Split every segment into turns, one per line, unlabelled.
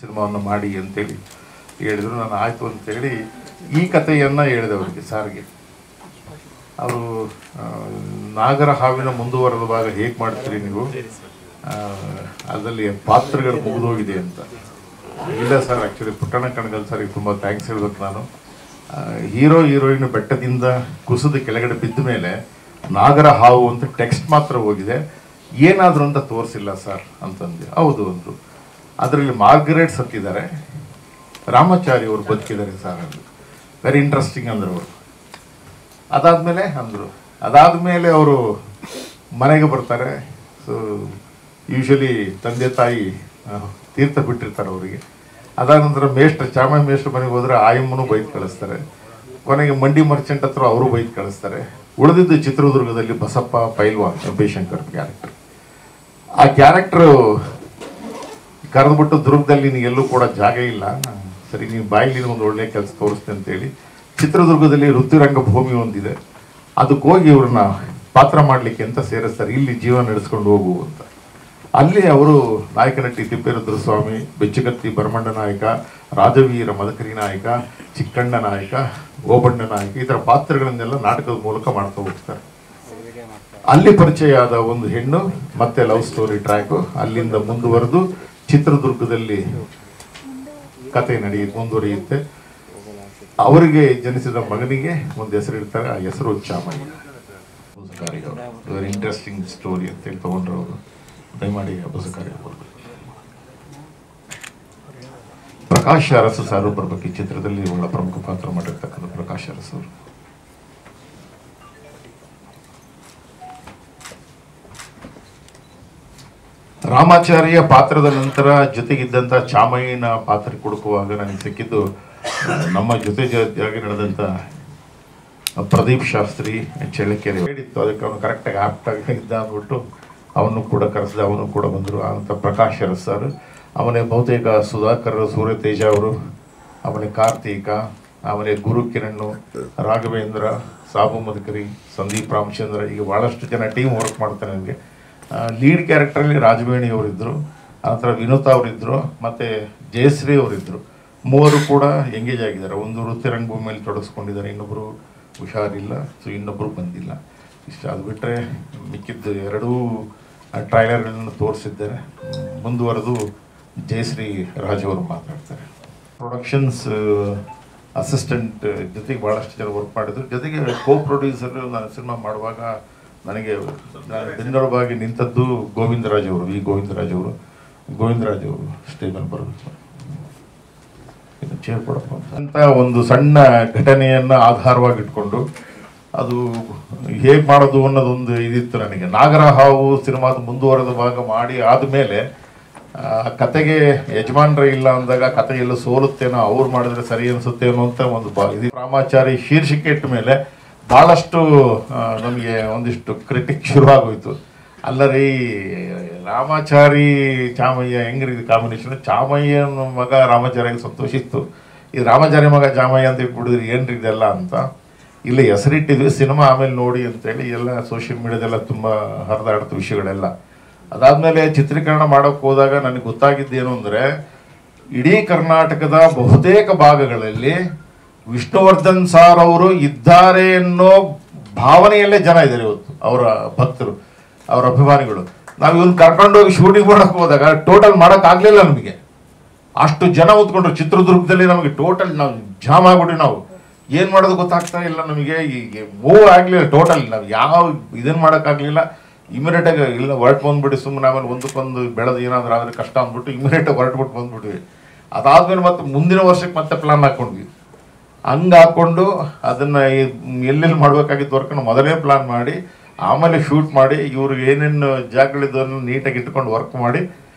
ಸಿನಿಮಾವನ್ನು ಮಾಡಿ ಅಂತೇಳಿ ಹೇಳಿದರು. ನಾನು ಆಯಿತು ಅಂತೇಳಿ ಈ ಕಥೆಯನ್ನು ಹೇಳಿದೆ ಅವರಿಗೆ, ಸಾರಿಗೆ. ಅವರು ನಾಗರ ಹಾವಿನ ಮುಂದುವರೆದ ಭಾಗ ಹೇಗೆ ಮಾಡ್ತೀರಿ ನೀವು, ಅದರಲ್ಲಿ ಪಾತ್ರಗಳು ಮುಗಿದೋಗಿದೆ ಅಂತ. ಇಲ್ಲ ಸರ್, ಆ್ಯಕ್ಚುಲಿ ಪುಟ್ಟಣ್ಣ ಕಣಗಲ್ ಸರ್ಗೆ ತುಂಬ ಥ್ಯಾಂಕ್ಸ್ ಹೇಳ್ಬೇಕು ನಾನು. ಹೀರೋ ಹೀರೋಯಿನ್ ಬೆಟ್ಟದಿಂದ ಕುಸಿದು ಕೆಳಗಡೆ ಬಿದ್ದ ಮೇಲೆ ನಾಗರ ಹಾವು ಅಂತ ಟೆಕ್ಸ್ಟ್ ಮಾತ್ರ ಹೋಗಿದೆ, ಏನಾದರೂ ಅಂತ ತೋರಿಸಿಲ್ಲ ಸರ್ ಅಂತಂದೆ. ಹೌದು ಅಂದರು. ಅದರಲ್ಲಿ ಮಾರ್ಗರೇಟ್ ಸತ್ತಿದ್ದಾರೆ, ರಾಮಾಚಾರಿ ಅವರು ಬದುಕಿದ್ದಾರೆ ಸರ್ ಅಂದರು. ವೆರಿ ಇಂಟ್ರೆಸ್ಟಿಂಗ್ ಅಂದರು ಅವರು. ಅದಾದಮೇಲೆ ಅವರು ಮನೆಗೆ ಬರ್ತಾರೆ. ಸೊ ಯೂಶ್ವಲಿ ತಂದೆ ತಾಯಿ ತೀರ್ಥ ಬಿಟ್ಟಿರ್ತಾರೆ ಅವರಿಗೆ. ಅದಾದ ನಂತರ ಚಾಮಯ್ಯ ಮೇಷ್ಟ್ರ ಮನೆಗೆ ಹೋದರೆ ಆಯಮ್ಮನೂ ಬೈದು ಕಳಿಸ್ತಾರೆ. ಕೊನೆಗೆ ಮಂಡಿ ಮರ್ಚೆಂಟ್ ಹತ್ರ ಅವರು ಬೈದು ಕಳಿಸ್ತಾರೆ. ಉಳಿದಿದ್ದು ಚಿತ್ರದುರ್ಗದಲ್ಲಿ ಬಸಪ್ಪ ಪೈಲ್ವಾನ್, ಅಭಯಶಂಕರ್ ಕ್ಯಾರೆಕ್ಟರ್. ಆ ಕ್ಯಾರೆಕ್ಟ್ರು ಕರೆದ್ಬಿಟ್ಟು ದುರ್ಗದಲ್ಲಿ ನೀನೆಲ್ಲೂ ಕೂಡ ಜಾಗ ಇಲ್ಲ, ಸರಿ ನೀವು ಬಾಯಿಲಿ ಒಂದು ಒಳ್ಳೆಯ ಕೆಲಸ ತೋರಿಸ್ತೆ ಅಂತೇಳಿ ಚಿತ್ರದುರ್ಗದಲ್ಲಿ ಋತುರಂಗ ಭೂಮಿ ಒಂದಿದೆ, ಅದಕ್ಕೆ ಹೋಗಿ ಇವ್ರನ್ನ ಪಾತ್ರ ಮಾಡಲಿಕ್ಕೆ ಅಂತ ಸೇರಿಸ್ತಾರೆ, ಇಲ್ಲಿ ಜೀವನ ನಡೆಸ್ಕೊಂಡು ಹೋಗು ಅಂತ. ಅಲ್ಲಿ ಅವರು ನಾಯಕ ನಟಿ ತಿಪ್ಪೇರುದ್ರ ಸ್ವಾಮಿ, ಬೆಚ್ಚಗತ್ತಿ ಭರಮಣ್ಣ ನಾಯಕ, ರಾಜವೀರ ಮದಕರಿ ನಾಯಕ, ಚಿಕ್ಕಣ್ಣ ನಾಯಕ, ಓಬಣ್ಣ ನಾಯಕ, ಈ ಥರ ಪಾತ್ರಗಳನ್ನೆಲ್ಲ ನಾಟಕದ ಮೂಲಕ ಮಾಡ್ತಾ ಹೋಗ್ತಾರೆ. ಅಲ್ಲಿ ಪರಿಚಯ ಆದ ಒಂದು ಹೆಣ್ಣು ಮತ್ತೆ ಲವ್ ಸ್ಟೋರಿ ಟ್ರ್ಯಾಕು ಅಲ್ಲಿಂದ ಮುಂದುವರೆದು ಚಿತ್ರದುರ್ಗದಲ್ಲಿ ಕತೆ ಮುಂದುವರಿಯುತ್ತೆ. ಅವರಿಗೆ ಜನಿಸಿದ ಮಗನಿಗೆ ಒಂದು ಹೆಸರಿಡ್ತಾರೆ, ಆ ಹೆಸರು ಚಾಮಯ್ಯ. ವೆರಿ ಇಂಟ್ರೆಸ್ಟಿಂಗ್ ಸ್ಟೋರಿ ಅಂತೇಳಿ ತಗೊಂಡ್ರು ಅವರು. ದಯಮಾಡಿ ಅಬಸಕಾರಿ ಅವರು. ಪ್ರಕಾಶ್ ಅರಸು ಸಾರು ಬರ್ಬೇಕು ಈ ಚಿತ್ರದಲ್ಲಿ. ಒಳ್ಳೆ ಪ್ರಮುಖ ಪಾತ್ರ ಮಾಡಿರ್ತಕ್ಕಂಥ ಪ್ರಕಾಶ್ ಅರಸು ಅವರು. ರಾಮಾಚಾರ್ಯ ಪಾತ್ರದ ನಂತರ ಜೊತೆಗಿದ್ದಂಥ ಚಾಮಯ್ಯನ ಪಾತ್ರ ಕೊಡುಕುವಾಗ ನನಗೆ ಸಿಕ್ಕಿದ್ದು ನಮ್ಮ ಜೊತೆಯಾಗಿ ನಡೆದಂಥ ಪ್ರದೀಪ್ ಶಾಸ್ತ್ರಿ ಚಳ್ಳಕೆರೆ ಹೇಳಿತ್ತು. ಅದಕ್ಕೆ ಅವನು ಕರೆಕ್ಟಾಗಿ ಆಪ್ಟಾಗಿ ಇದ್ದ ಅಂದ್ಬಿಟ್ಟು ಅವನು ಕೂಡ ಕರೆಸಿದ, ಅವನು ಕೂಡ ಬಂದರು. ಅಂತ ಪ್ರಕಾಶ್ ಅರಸ್ ಸರ್, ಅವನೇ ಬಹುತೇಕ ಸುಧಾಕರ್, ಸೂರ್ಯತೇಜ ಅವರು, ಅವನೇ ಕಾರ್ತಿಕ, ಅವನೇ ಗುರು ಕಿರಣ್, ರಾಘವೇಂದ್ರ, ಸಾಬು ಮದಕರಿ, ಸಂದೀಪ್ ರಾಮಚಂದ್ರ, ಈಗ ಭಾಳಷ್ಟು ಜನ ಟೀಮ್ ವರ್ಕ್ ಮಾಡ್ತಾರೆ ನನಗೆ. ಲೀಡ್ ಕ್ಯಾರೆಕ್ಟರಲ್ಲಿ ರಾಜವೇಣಿ ಅವರಿದ್ದರು, ಆನಂತರ ವಿನೋತಾ ಅವರಿದ್ದರು, ಮತ್ತು ಜಯಶ್ರೀ ಅವರಿದ್ದರು. ಮೂವರು ಕೂಡ ಎಂಗೇಜ್ ಆಗಿದ್ದಾರೆ. ಒಂದು ವೃತ್ತಿರಂಗ ಭೂಮಿಯಲ್ಲಿ ತೊಡಗಿಸ್ಕೊಂಡಿದ್ದಾರೆ, ಇನ್ನೊಬ್ಬರು ಹುಷಾರಿಲ್ಲ, ಸೊ ಇನ್ನೊಬ್ಬರು ಬಂದಿಲ್ಲ. ಇಷ್ಟ. ಅದು ಬಿಟ್ಟರೆ ಮಿಕ್ಕಿದ್ದು ಎರಡೂ ಟ್ರೈಲರ್ಗಳನ್ನು ತೋರಿಸಿದ್ದಾರೆ. ಮುಂದುವರೆದು ಜಯಶ್ರೀ ರಾಜ್ ಅವರು ಮಾತಾಡ್ತಾರೆ. ಪ್ರೊಡಕ್ಷನ್ಸ್ ಅಸಿಸ್ಟೆಂಟ್ ಜೊತೆಗೆ ಭಾಳಷ್ಟು ಜನ ವರ್ಕ್ ಮಾಡಿದ್ರು. ಜೊತೆಗೆ ಕೋ ಪ್ರೊಡ್ಯೂಸರು ನಾನು ಸಿನಿಮಾ ಮಾಡುವಾಗ ನನಗೆ ಬೆನ್ನೆಲುಬಾಗಿ ನಿಂತದ್ದು ಗೋವಿಂದರಾಜ್ ಅವರು, ಗೋವಿಂದರಾಜ್ ಅವರು ಸ್ಟೇಬಲ್ ಬರಬೇಕು ಚೇರ್ ಕೊಡಪ್ಪ ಅಂತ ಒಂದು ಸಣ್ಣ ಘಟನೆಯನ್ನು ಆಧಾರವಾಗಿಟ್ಕೊಂಡು ಅದು ಹೇಗೆ ಮಾಡೋದು ಅನ್ನೋದೊಂದು ಇದಿತ್ತು ನನಗೆ. ನಾಗರ ಹಾವು ಸಿನಿಮಾದ ಮುಂದುವರೆದ ಭಾಗ ಮಾಡಿ ಆದಮೇಲೆ ಕತೆಗೆ ಯಜಮಾನ್ರೆ ಇಲ್ಲ ಅಂದಾಗ ಕತೆ ಎಲ್ಲ ಸೋಲುತ್ತೇನೋ, ಅವ್ರು ಮಾಡಿದ್ರೆ ಸರಿ ಅನಿಸುತ್ತೇನೋ ಅಂತ ಒಂದು ಇದು ರಾಮಾಚಾರಿ ಶೀರ್ಷಿಕೆ ಇಟ್ಟ ಮೇಲೆ ಭಾಳಷ್ಟು ನಮಗೆ ಒಂದಿಷ್ಟು ಕ್ರಿಟಿಕ್ ಶುರುವಾಗೋಯ್ತು. ಅಲ್ಲರಿ ರಾಮಾಚಾರಿ ಚಾಮಯ್ಯ ಹೆಂಗ್ರಿ ಇದು ಕಾಂಬಿನೇಷನ್, ಚಾಮಯ್ಯನ ಮಗ ರಾಮಾಚಾರ್ಯಗೆ ಸಂತೋಷ ಇತ್ತು, ಈ ರಾಮಾಚಾರಿ ಮಗ ಚಾಮಯ್ಯ ಅಂತ ಇಟ್ಬಿಡಿದ್ರಿ ಏನ್ರಿ ಇದೆಲ್ಲ ಅಂತ. ಇಲ್ಲಿ ಹೆಸರಿಟ್ಟಿದ್ವಿ, ಸಿನಿಮಾ ಆಮೇಲೆ ನೋಡಿ ಅಂತೇಳಿ ಎಲ್ಲ ಸೋಷಿಯಲ್ ಮೀಡಿಯಾದೆಲ್ಲ ತುಂಬ ಹರಿದಾಡ್ತು ವಿಷಯಗಳೆಲ್ಲ. ಅದಾದಮೇಲೆ ಚಿತ್ರೀಕರಣ ಮಾಡೋಕ್ಕೆ ಹೋದಾಗ ನನಗೆ ಗೊತ್ತಾಗಿದ್ದೇನು ಅಂದರೆ, ಇಡೀ ಕರ್ನಾಟಕದ ಬಹುತೇಕ ಭಾಗಗಳಲ್ಲಿ ವಿಷ್ಣುವರ್ಧನ್ ಸಾರ್ ಅವರು ಇದ್ದಾರೆ ಅನ್ನೋ ಭಾವನೆಯಲ್ಲೇ ಜನ ಇದ್ದಾರೆ ಇವತ್ತು, ಅವರ ಭಕ್ತರು, ಅವರ ಅಭಿಮಾನಿಗಳು. ನಾವು ಇವನ್ನ ಕರ್ಕೊಂಡೋಗಿ ಶೂಟಿಂಗ್ ಮಾಡೋಕ್ಕೆ ಹೋದಾಗ ಟೋಟಲ್ ಮಾಡೋಕ್ಕಾಗಲಿಲ್ಲ ನಮಗೆ. ಅಷ್ಟು ಜನ ಉತ್ಕೊಂಡ್ರು ಚಿತ್ರದುರ್ಗದಲ್ಲಿ. ನಮಗೆ ಟೋಟಲ್ ನಾವು ಜಾಮ್ ಆಗ್ಬಿಟ್ಟು ನಾವು ಏನು ಮಾಡೋದು ಗೊತ್ತಾಗ್ತಾ ಇಲ್ಲ ನಮಗೆ. ಈಗ ಮೂವ್ ಆಗಲಿಲ್ಲ ಟೋಟಲ್. ನಾವು ಯಾವ ಇದನ್ನು ಮಾಡೋಕ್ಕಾಗಲಿಲ್ಲ. ಇಮಿಡಿಯೇಟಾಗಿ ಇಲ್ಲ ಹೊರಟು ಬಂದ್ಬಿಟ್ಟು ಸುಮ್ಮನೆ ಆಮೇಲೆ ಒಂದಕ್ಕೊಂದು ಬೆಳೆದು ಏನಾದರೂ ಆದರೆ ಕಷ್ಟ ಅಂದ್ಬಿಟ್ಟು ಇಮಿಡಿಯೇಟಾಗಿ ಹೊರಟ್ಬಿಟ್ಟು ಬಂದ್ಬಿಟ್ವಿ. ಅದಾದಮೇಲೆ ಮತ್ತೆ ಮುಂದಿನ ವರ್ಷಕ್ಕೆ ಮತ್ತೆ ಪ್ಲಾನ್ ಹಾಕ್ಕೊಂಡ್ವಿ. ಹಂಗೆ ಹಾಕ್ಕೊಂಡು ಅದನ್ನು ಎಲ್ಲೆಲ್ಲಿ ಮಾಡಬೇಕಾಗಿದ್ದು ವರ್ಕನ್ನು ಮೊದಲೇ ಪ್ಲಾನ್ ಮಾಡಿ ಆಮೇಲೆ ಶೂಟ್ ಮಾಡಿ ಇವ್ರಿಗೆ ಏನೇನು ಜಾಗಗಳಿದ್ದನ್ನು ನೀಟಾಗಿ ಇಟ್ಕೊಂಡು ವರ್ಕ್ ಮಾಡಿ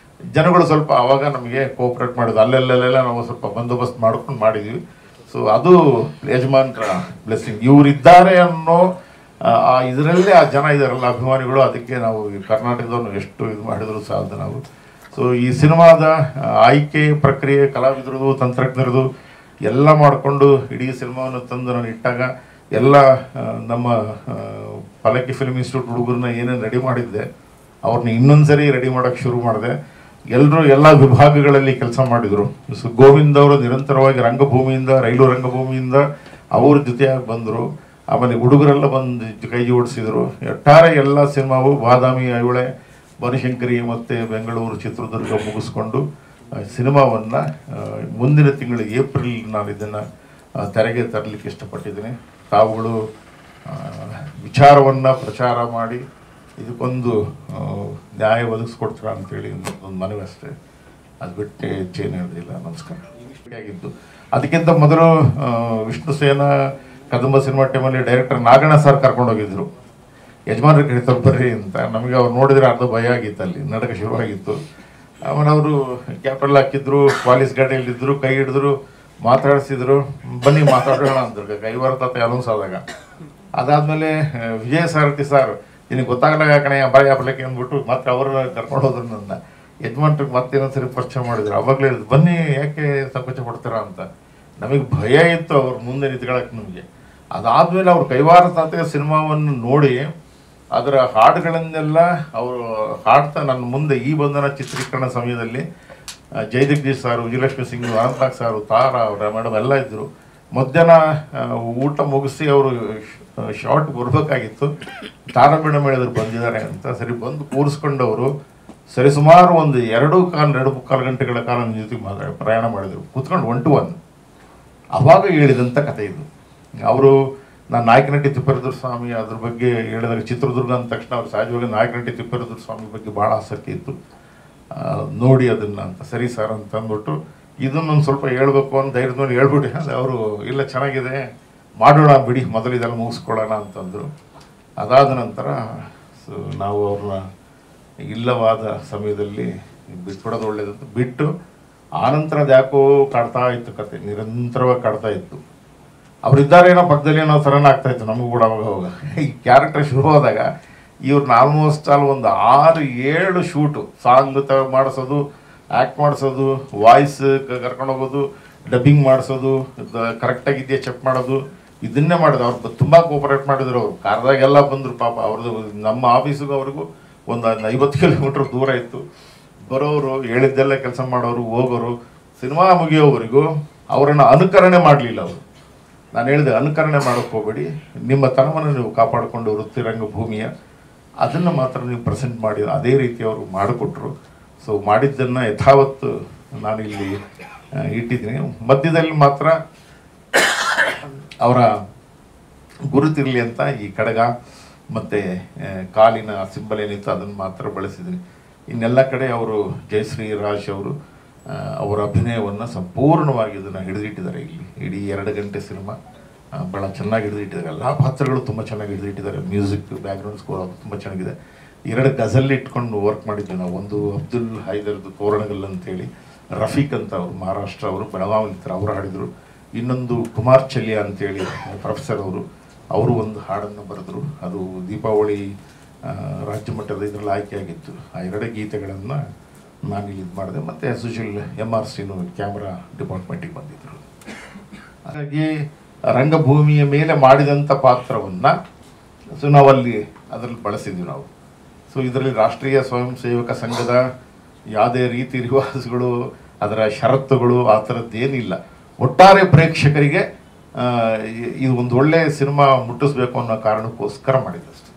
ಜನಗಳು ಸ್ವಲ್ಪ ಆವಾಗ ನಮಗೆ ಕೋಆಪ್ರೇಟ್ ಮಾಡೋದು. ಅಲ್ಲೆಲ್ಲೆಲ್ಲ ನಾವು ಸ್ವಲ್ಪ ಬಂದೋಬಸ್ತ್ ಮಾಡ್ಕೊಂಡು ಮಾಡಿದ್ವಿ. ಸೊ ಅದು ಯಜಮಾನ್ರ ಬ್ಲೆಸ್ಸಿಂಗ್. ಇವರಿದ್ದಾರೆ ಅನ್ನೋ ಇದರಲ್ಲೇ ಆ ಜನ ಇದ್ದಾರಲ್ಲ ಅಭಿಮಾನಿಗಳು, ಅದಕ್ಕೆ ನಾವು ಕರ್ನಾಟಕದವ್ರು ಎಷ್ಟು ಇದು ಮಾಡಿದ್ರು ಸಾಲದು ನಾವು. ಸೊ ಈ ಸಿನಿಮಾದ ಆಯ್ಕೆ ಪ್ರಕ್ರಿಯೆ ಕಲಾವಿದರದು, ತಂತ್ರಜ್ಞರದು ಎಲ್ಲ ಮಾಡಿಕೊಂಡು ಇಡೀ ಸಿನಿಮಾವನ್ನು ತಂದು ನಾನು ಇಟ್ಟಾಗ ಎಲ್ಲ ನಮ್ಮ ಪಲ್ಲಕ್ಕಿ ಫಿಲ್ಮ್ ಇನ್ಸ್ಟಿಟ್ಯೂಟ್ ಹುಡುಗರನ್ನ ಏನೇನು ರೆಡಿ ಮಾಡಿದ್ದೆ ಅವ್ರನ್ನ ಇನ್ನೊಂದು ಸರಿ ರೆಡಿ ಮಾಡೋಕ್ಕೆ ಶುರು ಮಾಡಿದೆ. ಎಲ್ಲರೂ ಎಲ್ಲ ವಿಭಾಗಗಳಲ್ಲಿ ಕೆಲಸ ಮಾಡಿದರು. ಗೋವಿಂದ್ ಅವರು ನಿರಂತರವಾಗಿ ರಂಗಭೂಮಿಯಿಂದ, ರೈಲು ರಂಗಭೂಮಿಯಿಂದ ಅವ್ರ ಜೊತೆಯಾಗಿ ಬಂದರು. ಆಮೇಲೆ ಹುಡುಗರೆಲ್ಲ ಬಂದು ಕೈ ಜೋಡಿಸಿದರು. ಒಟ್ಟಾರೆ ಎಲ್ಲ ಸಿನಿಮಾವು ಬಾದಾಮಿ, ಐಹೊಳೆ, ಬನಶಂಕರಿ ಮತ್ತು ಬೆಂಗಳೂರು, ಚಿತ್ರದುರ್ಗ ಮುಗಿಸ್ಕೊಂಡು ಸಿನಿಮಾವನ್ನು ಮುಂದಿನ ತಿಂಗಳು ಏಪ್ರಿಲ್ ನಾನು ಇದನ್ನು ತೆರೆಗೆ ತರಲಿಕ್ಕೆ ಇಷ್ಟಪಟ್ಟಿದ್ದೀನಿ. ತಾವುಗಳು ವಿಚಾರವನ್ನು ಪ್ರಚಾರ ಮಾಡಿ ಇದಕ್ಕೊಂದು ನ್ಯಾಯ ಒದಗಿಸ್ಕೊಡ್ತೀರಾ ಅಂತೇಳಿ ಒಂದು ಮನವಿ ಅಷ್ಟೇ, ಅದು ಬಿಟ್ಟು ಹೆಚ್ಚೇನು ಹೇಳೋದಿಲ್ಲ. ನಮಸ್ಕಾರ. ಆಗಿದ್ದು ಅದಕ್ಕಿಂತ ಮೊದಲು ವಿಷ್ಣು ಸೇನ ಕದಂಬ ಸಿನಿಮಾ ಟೈಮಲ್ಲಿ ಡೈರೆಕ್ಟರ್ ನಾಗಣ್ಣ ಸರ್ ಕರ್ಕೊಂಡೋಗಿದ್ರು. ಯಜಮಾನ್ರಿಗೆ ಕರೀತಾರೆ ಬರ್ರಿ ಅಂತ. ನಮಗೆ ಅವ್ರು ನೋಡಿದ್ರೆ ಅರ್ಧ ಭಯ ಆಗಿತ್ತು, ಅಲ್ಲಿ ನಡಕ ಶುರುವಾಗಿತ್ತು. ಆಮೇಲೆ ಅವರು ಕ್ಯಾಪೆಲ್ಲ ಹಾಕಿದ್ರು, ಪಾಲಿಸ್ ಗಾಡಿಯಲ್ಲಿದ್ದರು, ಕೈ ಹಿಡಿದ್ರು, ಮಾತಾಡಿಸಿದ್ರು, ಬನ್ನಿ ಮಾತಾಡೋಣ ಅಂದ್ರು ಕೈವಾರ ತಾತ ಅನೌನ್ಸ್ ಆದಾಗ. ಅದಾದಮೇಲೆ ವಿಜಯ ಸಾರಥಿ ಸರ್ ನಿನಗೆ ಗೊತ್ತಾಗಲ್ಲ ಕಣೆ ಬಾಯಿ ಹಾಕ್ಲಿಕ್ಕೆ ಅಂದ್ಬಿಟ್ಟು ಮತ್ತೆ ಅವ್ರನ್ನ ಕರ್ಕೊಂಡು ಹೋದ್ರು. ನನ್ನ ಯಜಮಾನ್ರಿಗೆ ಮತ್ತೆ ಇನ್ನೊಂದ್ಸರಿ ಪರಿಚಯ ಮಾಡಿದ್ರು. ಅವಾಗಲೇ ಹೇಳಿದ್ರು ಬನ್ನಿ, ಯಾಕೆ ಸಂಕೋಚ ಪಡ್ತೀರಾ ಅಂತ. ನಮಗೆ ಭಯ ಇತ್ತು ಅವ್ರ ಮುಂದೆ ನಿಂತ್ಕೊಳ್ಳೋಕೆ ನಮಗೆ. ಅದಾದಮೇಲೆ ಅವ್ರು ಕೈವಾರ ತಾತೆಯ ಸಿನಿಮಾವನ್ನು ನೋಡಿ ಅದರ ಹಾಡುಗಳನ್ನೆಲ್ಲ ಅವರು ಹಾಡ್ತಾ ನನ್ನ ಮುಂದೆ ಈ ಬಂಧನ ಚಿತ್ರೀಕರಣ ಸಮಯದಲ್ಲಿ ಜಯಜಗದೀಶ್ ಸಾರು, ವಿಜಯಲಕ್ಷ್ಮಿ ಸಿಂಗ್, ಅನಂತಾಗ್ ಸಾರು, ತಾರಾ ಅವರ ಮೇಡಮ್ ಎಲ್ಲ ಇದ್ದರು. ಮಧ್ಯಾಹ್ನ ಊಟ ಮುಗಿಸಿ ಅವರು ಶಾರ್ಟ್ ಬರಬೇಕಾಗಿತ್ತು. ತಾರಾ ಮೇಡಮ್ ಹೇಳಿದ್ರು ಬಂದಿದ್ದಾರೆ ಅಂತ. ಸರಿ ಬಂದು ಕೂರಿಸ್ಕೊಂಡವರು ಸರಿಸುಮಾರು ಒಂದು 2.25 ಗಂಟೆಗಳ ಕಾಲ ನನ್ನ ಜೊತೆಗೆ ಪ್ರಯಾಣ ಮಾಡಿದರು, ಕೂತ್ಕೊಂಡು 1 to 1. ಅವಾಗ ಹೇಳಿದಂಥ ಕಥೆ ಇದು. ಅವರು ನಾನು ನಾಯಕನಟಿ ತಿಪ್ಪೇರುದ್ರ ಸ್ವಾಮಿ ಅದ್ರ ಬಗ್ಗೆ ಹೇಳಿದಾಗ ಚಿತ್ರದುರ್ಗ ಅಂದ ತಕ್ಷಣ ಅವ್ರು ಸಹಜವಾಗಿ ನಾಯಕನಟಿ ತಿಪ್ಪೇರುದ್ರ ಸ್ವಾಮಿ ಬಗ್ಗೆ ಭಾಳ ಆಸಕ್ತಿ ಇತ್ತು. ನೋಡಿ ಅದನ್ನು ಅಂತ. ಸರಿ ಸರ್ ಅಂತ ಅಂದ್ಬಿಟ್ಟು ಇದನ್ನೊಂದು ಸ್ವಲ್ಪ ಹೇಳ್ಬೇಕು ಅಂತ ಧೈರ್ಯದ ನೋಡಿ ಹೇಳ್ಬಿಟ್ಟು ಅವರು ಇಲ್ಲ ಚೆನ್ನಾಗಿದೆ ಮಾಡೋಣ ಬಿಡಿ, ಮೊದಲು ಇದೆಲ್ಲ ಮುಗಿಸ್ಕೊಳ್ಳೋಣ ಅಂತಂದರು. ಅದಾದ ನಂತರ ನಾವು ಅವ್ರನ್ನ ಇಲ್ಲವಾದ ಸಮಯದಲ್ಲಿ ಬಿಟ್ಬಿಡೋದು ಒಳ್ಳೇದಂತ ಬಿಟ್ಟು, ಆನಂತರ ಅದು ಯಾಕೋ ಕಾಡ್ತಾ ಇತ್ತು ಕತೆ, ನಿರಂತರವಾಗಿ ಕಾಡ್ತಾ ಇತ್ತು. ಅವರಿದ್ದಾರೇನೋ ಪಕ್ಕದಲ್ಲಿ ಏನೋ ಥರನ ಆಗ್ತಾಯಿತ್ತು ನಮಗೂ ಕೂಡ. ಅವಾಗ ಈ ಕ್ಯಾರೆಕ್ಟರ್ ಶುರುವಾದಾಗ ಇವ್ರನ್ನ ಆಲ್ಮೋಸ್ಟ್ ಆಲ್ ಒಂದು 6-7 ಶೂಟು, ಸಾಂಗ್ ಮಾಡಿಸೋದು, ಆ್ಯಕ್ಟ್ ಮಾಡಿಸೋದು, ವಾಯ್ಸ್ ಕರ್ಕೊಂಡು ಹೋಗೋದು, ಡಬ್ಬಿಂಗ್ ಮಾಡಿಸೋದು, ಕರೆಕ್ಟಾಗಿದೆಯಾ ಚೆಕ್ ಮಾಡೋದು, ಇದನ್ನೇ ಮಾಡೋದು. ಅವ್ರು ತುಂಬ ಕೋಪರೇಟ್ ಮಾಡಿದ್ರು. ಅವರು ಕಾರ್ದಾಗೆಲ್ಲ ಬಂದರು ಪಾಪ. ಅವ್ರದ್ದು ನಮ್ಮ ಆಫೀಸಿಗೂ ಅವ್ರಿಗೂ ಒಂದು 50 ಕಿಲೋಮೀಟ್ರ್ ದೂರ ಇತ್ತು. ಬರೋರು ಹೇಳಿದ್ದೆಲ್ಲ ಕೆಲಸ ಮಾಡೋರು, ಹೋಗೋರು. ಸಿನಿಮಾ ಮುಗಿಯೋವರೆಗೂ ಅವರನ್ನು ಅನುಕರಣೆ ಮಾಡಲಿಲ್ಲ ಅವರು. ನಾನು ಹೇಳಿದೆ ಅನುಕರಣೆ ಮಾಡೋಕ್ಕೆ ಹೋಗಬೇಡಿ, ನಿಮ್ಮ ತನವನ್ನು ನೀವು ಕಾಪಾಡಿಕೊಂಡು ವೃತ್ತಿ ರಂಗಭೂಮಿಯ ಅದನ್ನು ಮಾತ್ರ ನೀವು ಪ್ರೆಸೆಂಟ್ ಮಾಡಿ ಅದೇ ರೀತಿ ಅವರು ಮಾಡಿಕೊಟ್ರು. ಸೊ ಮಾಡಿದ್ದನ್ನು ಯಥಾವತ್ತು ನಾನಿಲ್ಲಿ ಇಟ್ಟಿದ್ದೀನಿ. ಮಧ್ಯದಲ್ಲಿ ಮಾತ್ರ ಅವರ ಗುರುತಿರಲಿ ಅಂತ ಈ ಕಡಗ ಮತ್ತು ಕಾಲಿನ ಸಿಂಬಲ್ ಏನಿತ್ತು ಅದನ್ನು ಮಾತ್ರ ಬಳಸಿದ್ದೀನಿ. ಇನ್ನೆಲ್ಲ ಕಡೆ ಅವರು ಜಯಶ್ರೀ ರಾಜ್ ಅವರು ಅವರ ಅಭಿನಯವನ್ನು ಸಂಪೂರ್ಣವಾಗಿ ಇದನ್ನು ಹಿಡಿದಿಟ್ಟಿದ್ದಾರೆ. ಇಲ್ಲಿ ಇಡೀ 2 ಗಂಟೆ ಸಿನಿಮಾ ಭಾಳ ಚೆನ್ನಾಗಿ ಹಿಡಿದಿಟ್ಟಿದ್ದಾರೆ. ಎಲ್ಲ ಪಾತ್ರಗಳು ತುಂಬ ಚೆನ್ನಾಗಿ ಹಿಡಿದಿಟ್ಟಿದ್ದಾರೆ. ಮ್ಯೂಸಿಕ್, ಬ್ಯಾಕ್ಗ್ರೌಂಡ್ ಸ್ಕೋರ್ ಅದು ತುಂಬ ಚೆನ್ನಾಗಿದೆ. 2 ಗಜಲ್ ಇಟ್ಕೊಂಡು ವರ್ಕ್ ಮಾಡಿದ್ವಿ ನಾವು. ಒಂದು ಅಬ್ದುಲ್ ಹೈದರ್ದು ತೋರಣಗಲ್ ಅಂತೇಳಿ, ರಫೀಕ್ ಅಂತ ಅವರು ಮಹಾರಾಷ್ಟ್ರ ಅವರು, ಬೆಳಗಾವಿಲಿರ್ತಾರೆ, ಅವರು ಹಾಡಿದರು. ಇನ್ನೊಂದು ಕುಮಾರ್ ಚಲ್ಯ ಅಂತೇಳಿ ಪ್ರೊಫೆಸರ್ ಅವರು ಒಂದು ಹಾಡನ್ನು ಬರೆದರು. ಅದು ದೀಪಾವಳಿ ರಾಜ್ಯ ಮಟ್ಟದ ಇದರಲ್ಲಿ ಆಯ್ಕೆಯಾಗಿತ್ತು. ಆ 2 ಗೀತೆಗಳನ್ನು ನಾನು ಇದು ಮಾಡಿದೆ. ಮತ್ತು ಸುಶೀಲ್ MRC ಕ್ಯಾಮ್ರಾ ಡಿಪಾರ್ಟ್ಮೆಂಟಿಗೆ ಬಂದಿದ್ದರು. ಹಾಗಾಗಿ ರಂಗಭೂಮಿಯ ಮೇಲೆ ಮಾಡಿದಂಥ ಪಾತ್ರವನ್ನು ನಾವಲ್ಲಿ ಅದರಲ್ಲಿ ಬಳಸಿದ್ವಿ ನಾವು. ಸೊ ಇದರಲ್ಲಿ ರಾಷ್ಟ್ರೀಯ ಸ್ವಯಂ ಸೇವಕ ಸಂಘದ ಯಾವುದೇ ರೀತಿ ರಿವಾಜುಗಳು, ಅದರ ಷರತ್ತುಗಳು ಆ ಥರದ್ದೇನಿಲ್ಲ. ಒಟ್ಟಾರೆ ಪ್ರೇಕ್ಷಕರಿಗೆ ಇದು ಒಂದು ಒಳ್ಳೆಯ ಸಿನಿಮಾ ಮುಟ್ಟಿಸ್ಬೇಕು ಅನ್ನೋ ಕಾರಣಕ್ಕೋಸ್ಕರ ಮಾಡಿದ್ದಷ್ಟು.